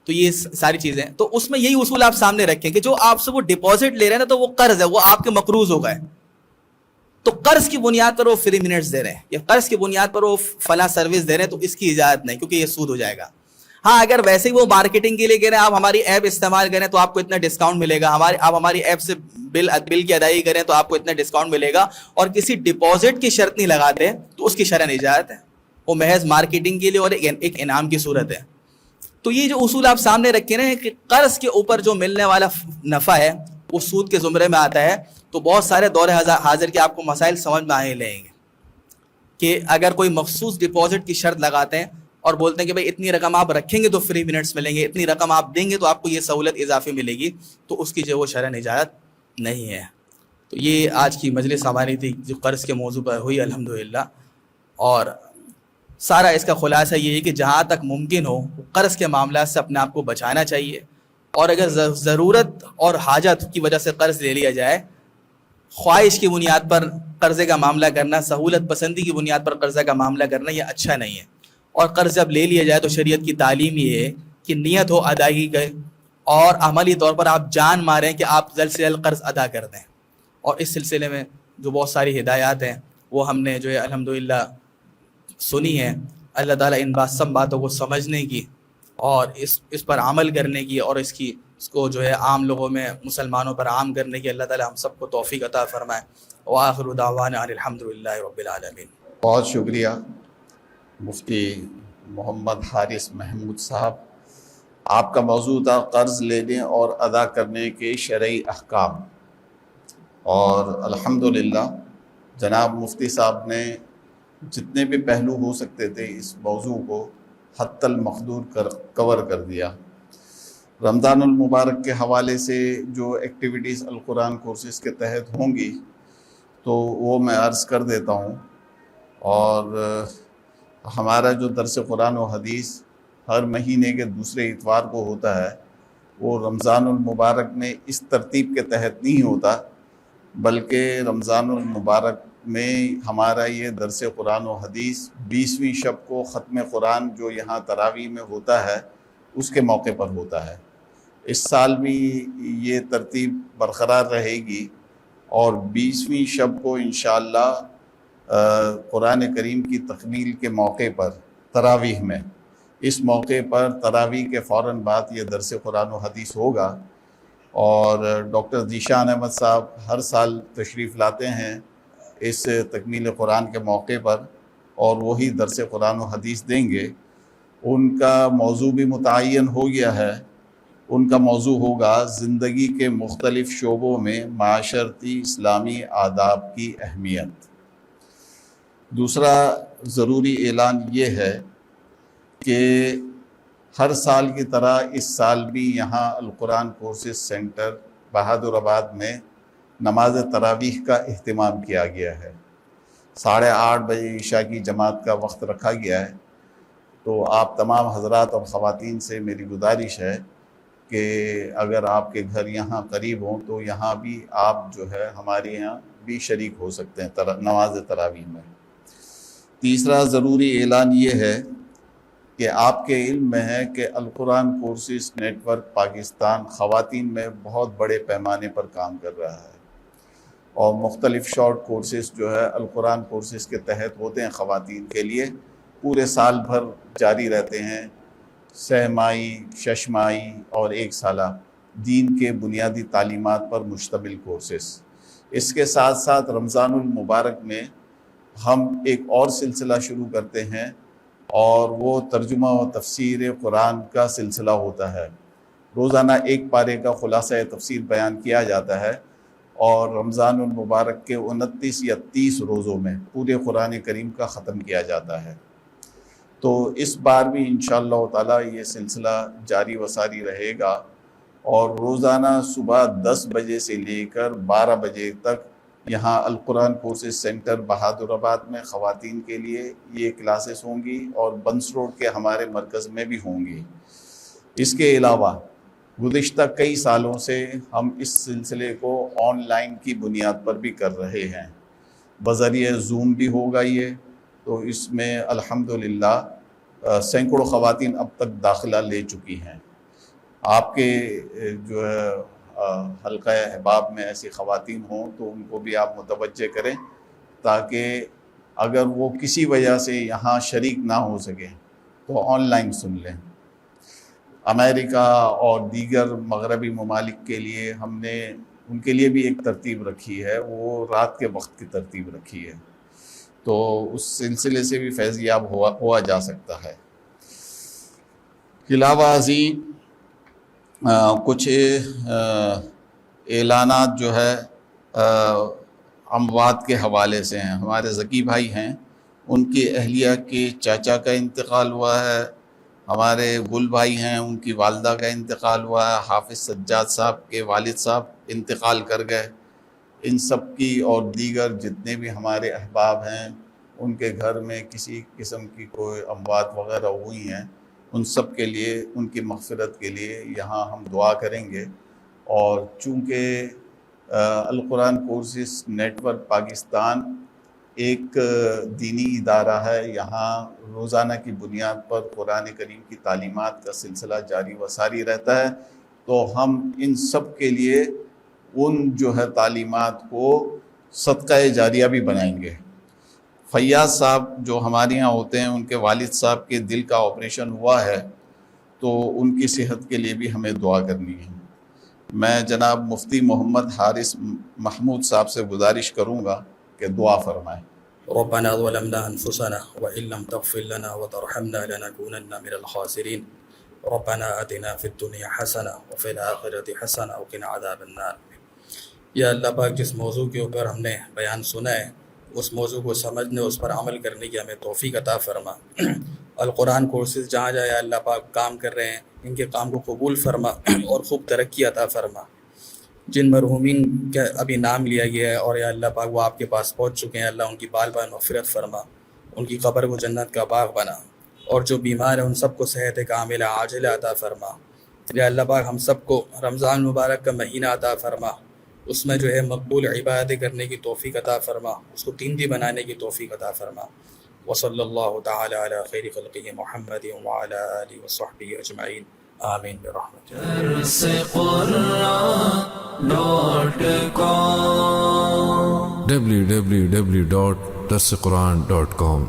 تو یہ ساری چیزیں، تو اس میں یہی اصول آپ سامنے رکھیں کہ جو آپ سے وہ ڈپازٹ لے رہے ہیں نا تو وہ قرض ہے، وہ آپ کے مقروض ہو گئے، تو قرض کی بنیاد پر وہ فری منٹس دے رہے ہیں یا قرض کی بنیاد پر وہ فلاں سروس دے رہے ہیں تو اس کی اجازت نہیں، کیونکہ یہ سود ہو جائے گا. ہاں اگر ویسے ہی وہ مارکیٹنگ کے لیے کہہ رہے ہیں آپ ہماری ایپ استعمال کریں تو آپ کو اتنا ڈسکاؤنٹ ملے گا، آپ ہماری ایپ سے بل کی ادائیگی کریں تو آپ کو اتنا ڈسکاؤنٹ ملے گا، اور کسی ڈپازٹ کی شرط نہیں لگاتے تو اس کی شرعاً اجازت ہے، وہ محض مارکیٹنگ کے لیے اور ایک انعام کی صورت ہے. تو یہ جو اصول آپ سامنے رکھے نا کہ قرض کے اوپر جو ملنے والا نفع ہے وہ سود کے زمرے میں آتا ہے، تو بہت سارے دور حاضر کے آپ کو مسائل سمجھ میں آنے لگیں گے کہ اگر کوئی مخصوص ڈپازٹ کی شرط لگاتے ہیں اور بولتے ہیں کہ بھائی اتنی رقم آپ رکھیں گے تو فری منٹس ملیں گے، اتنی رقم آپ دیں گے تو آپ کو یہ سہولت اضافی ملے گی، تو اس کی جو وہ شرعاً اجازت نہیں ہے. تو یہ آج کی مجلس ہماری تھی جو قرض کے موضوع پر ہوئی الحمدللہ، اور سارا اس کا خلاصہ یہ ہے کہ جہاں تک ممکن ہو قرض کے معاملات سے اپنے آپ کو بچانا چاہیے، اور اگر ضرورت اور حاجت کی وجہ سے قرض لے لیا جائے، خواہش کی بنیاد پر قرضے کا معاملہ کرنا، سہولت پسندی کی بنیاد پر قرضہ کا معاملہ کرنا یہ اچھا نہیں ہے. اور قرض جب لے لیا جائے تو شریعت کی تعلیم یہ ہے کہ نیت ہو ادائیگی کا، اور عملی طور پر آپ جان ماریں کہ آپ جلد سے جلد قرض ادا کر دیں. اور اس سلسلے میں جو بہت ساری ہدایات ہیں وہ ہم نے جو ہے الحمدللہ سنی ہے. اللہ تعالیٰ ان سب باتوں کو سمجھنے کی اور اس پر عمل کرنے کی اور اس کو جو ہے عام لوگوں میں مسلمانوں پر عام کرنے کی اللہ تعالیٰ ہم سب کو توفیق عطا فرمائے. وآخر دعوانا الحمدللہ رب العالمین. بہت شکریہ مفتی محمد حارث محمود صاحب. آپ کا موضوع تھا قرض لینے اور ادا کرنے کے شرعی احکام، اور الحمدللہ جناب مفتی صاحب نے جتنے بھی پہلو ہو سکتے تھے اس موضوع کو حتی المقدور کور کر دیا. رمضان المبارک کے حوالے سے جو ایکٹیویٹیز القرآن کورسز کے تحت ہوں گی تو وہ میں عرض کر دیتا ہوں. اور ہمارا جو درس قرآن و حدیث ہر مہینے کے دوسرے اتوار کو ہوتا ہے وہ رمضان المبارک میں اس ترتیب کے تحت نہیں ہوتا، بلکہ رمضان المبارک میں ہمارا یہ درس قرآن و حدیث 20ویں شب کو ختم قرآن جو یہاں تراویح میں ہوتا ہے اس کے موقع پر ہوتا ہے. اس سال بھی یہ ترتیب برقرار رہے گی، اور 20ویں شب کو انشاءاللہ قرآن کریم کی تکمیل کے موقع پر تراویح میں، اس موقع پر تراویح کے فوراً بعد یہ درس قرآن و حدیث ہوگا. اور ڈاکٹر ذیشان احمد صاحب ہر سال تشریف لاتے ہیں اس تکمیل قرآن کے موقع پر، اور وہی درس قرآن و حدیث دیں گے. ان کا موضوع بھی متعین ہو گیا ہے. ان کا موضوع ہوگا زندگی کے مختلف شعبوں میں معاشرتی اسلامی آداب کی اہمیت. دوسرا ضروری اعلان یہ ہے کہ ہر سال کی طرح اس سال بھی یہاں القرآن کورسز سینٹر بہادر آباد میں نماز تراویح کا اہتمام کیا گیا ہے. 8:30 بجے عشاء کی جماعت کا وقت رکھا گیا ہے. تو آپ تمام حضرات اور خواتین سے میری گزارش ہے کہ اگر آپ کے گھر یہاں قریب ہوں تو یہاں بھی آپ جو ہے ہمارے یہاں بھی شریک ہو سکتے ہیں نماز تراویح میں. تیسرا ضروری اعلان یہ ہے کہ آپ کے علم میں ہے کہ القرآن کورسز نیٹ ورک پاکستان خواتین میں بہت بڑے پیمانے پر کام کر رہا ہے، اور مختلف شارٹ کورسز جو ہے القرآن کورسز کے تحت ہوتے ہیں خواتین کے لیے، پورے سال بھر جاری رہتے ہیں. 6 ماہی، 6 ماہی اور 1 سالہ دین کے بنیادی تعلیمات پر مشتمل کورسز. اس کے ساتھ ساتھ رمضان المبارک میں ہم ایک اور سلسلہ شروع کرتے ہیں، اور وہ ترجمہ و تفسیر قرآن کا سلسلہ ہوتا ہے. روزانہ ایک پارے کا خلاصہ تفسیر بیان کیا جاتا ہے، اور رمضان المبارک کے 29 یا 30 روزوں میں پورے قرآن کریم کا ختم کیا جاتا ہے. تو اس بار بھی انشاءاللہ تعالی یہ سلسلہ جاری و ساری رہے گا، اور روزانہ صبح 10 بجے سے لے کر 12 بجے تک یہاں القرآن کورسز سینٹر بہادر آباد میں خواتین کے لیے یہ کلاسز ہوں گی، اور بنس روڈ کے ہمارے مرکز میں بھی ہوں گی۔ اس کے علاوہ گزشتہ کئی سالوں سے ہم اس سلسلے کو آن لائن کی بنیاد پر بھی کر رہے ہیں، بذریعہ زوم بھی ہوگا یہ، تو اس میں الحمدللہ سینکڑوں خواتین اب تک داخلہ لے چکی ہیں۔ آپ کے جو ہے حلقہ احباب میں ایسی خواتین ہوں تو ان کو بھی آپ متوجہ کریں، تاکہ اگر وہ کسی وجہ سے یہاں شریک نہ ہو سکیں تو آن لائن سن لیں۔ امریکہ اور دیگر مغربی ممالک کے لیے ہم نے ان کے لیے بھی ایک ترتیب رکھی ہے، وہ رات کے وقت کی ترتیب رکھی ہے، تو اس سلسلے سے بھی فیض یاب ہوا جا سکتا ہے۔ علاوہ ازیں کچھ اعلانات جو ہے اموات کے حوالے سے ہیں۔ ہمارے ذکی بھائی ہیں، ان کی اہلیہ کے چاچا کا انتقال ہوا ہے، ہمارے گل بھائی ہیں، ان کی والدہ کا انتقال ہوا ہے، حافظ سجاد صاحب کے والد صاحب انتقال کر گئے۔ ان سب کی اور دیگر جتنے بھی ہمارے احباب ہیں ان کے گھر میں کسی قسم کی کوئی اموات وغیرہ ہوئی ہیں، ان سب کے لیے، ان کی مغفرت کے لیے یہاں ہم دعا کریں گے۔ اور چونکہ القرآن کورسز نیٹ ورک پاکستان ایک دینی ادارہ ہے، یہاں روزانہ کی بنیاد پر قرآن کریم کی تعلیمات کا سلسلہ جاری و ساری رہتا ہے، تو ہم ان سب کے لیے ان جو ہے تعلیمات کو صدقہ جاریہ بھی بنائیں گے۔ فیاض صاحب جو ہمارے یہاں ہوتے ہیں، ان کے والد صاحب کے دل کا آپریشن ہوا ہے، تو ان کی صحت کے لیے بھی ہمیں دعا کرنی ہے۔ میں جناب مفتی محمد حارث محمود صاحب سے گزارش کروں گا کہ دعا فرمائیں۔ ربنا ظلمنا انفسنا وان لم تغفر لنا وترحمنا لنكونن من الخاسرين ربنا آتنا في الدنيا حسنه وفي الاخره حسنه وقنا عذاب النار۔ یا اللہ پاک، جس موضوع کے اوپر ہم نے بیان سنا ہے، اس موضوع کو سمجھنے، اس پر عمل کرنے کی ہمیں توفیق عطا فرما۔ القرآن کورسز جہاں جائے اللہ پاک کام کر رہے ہیں، ان کے کام کو قبول فرما اور خوب ترقی عطا فرما۔ جن مرحومین کا ابھی نام لیا گیا ہے اور یا اللہ پاک وہ آپ کے پاس پہنچ چکے ہیں، اللہ ان کی بال بال مغفرت فرما، ان کی قبر کو جنت کا باغ بنا، اور جو بیمار ہیں ان سب کو صحت کاملہ عاجلہ عطا فرما۔ یا اللہ پاک ہم سب کو رمضان مبارک کا مہینہ عطا فرما، اس میں جو ہے مقبول عبادت کرنے کی توفیق عطا فرما، اس کو دین بھی بنانے کی توفیق عطا فرما۔ وصلی اللہ تعالی علی خیر خلقہ محمد وعلی آلہ وصحبہ اجمعین، آمین برحمتہ۔ www.darsequran.com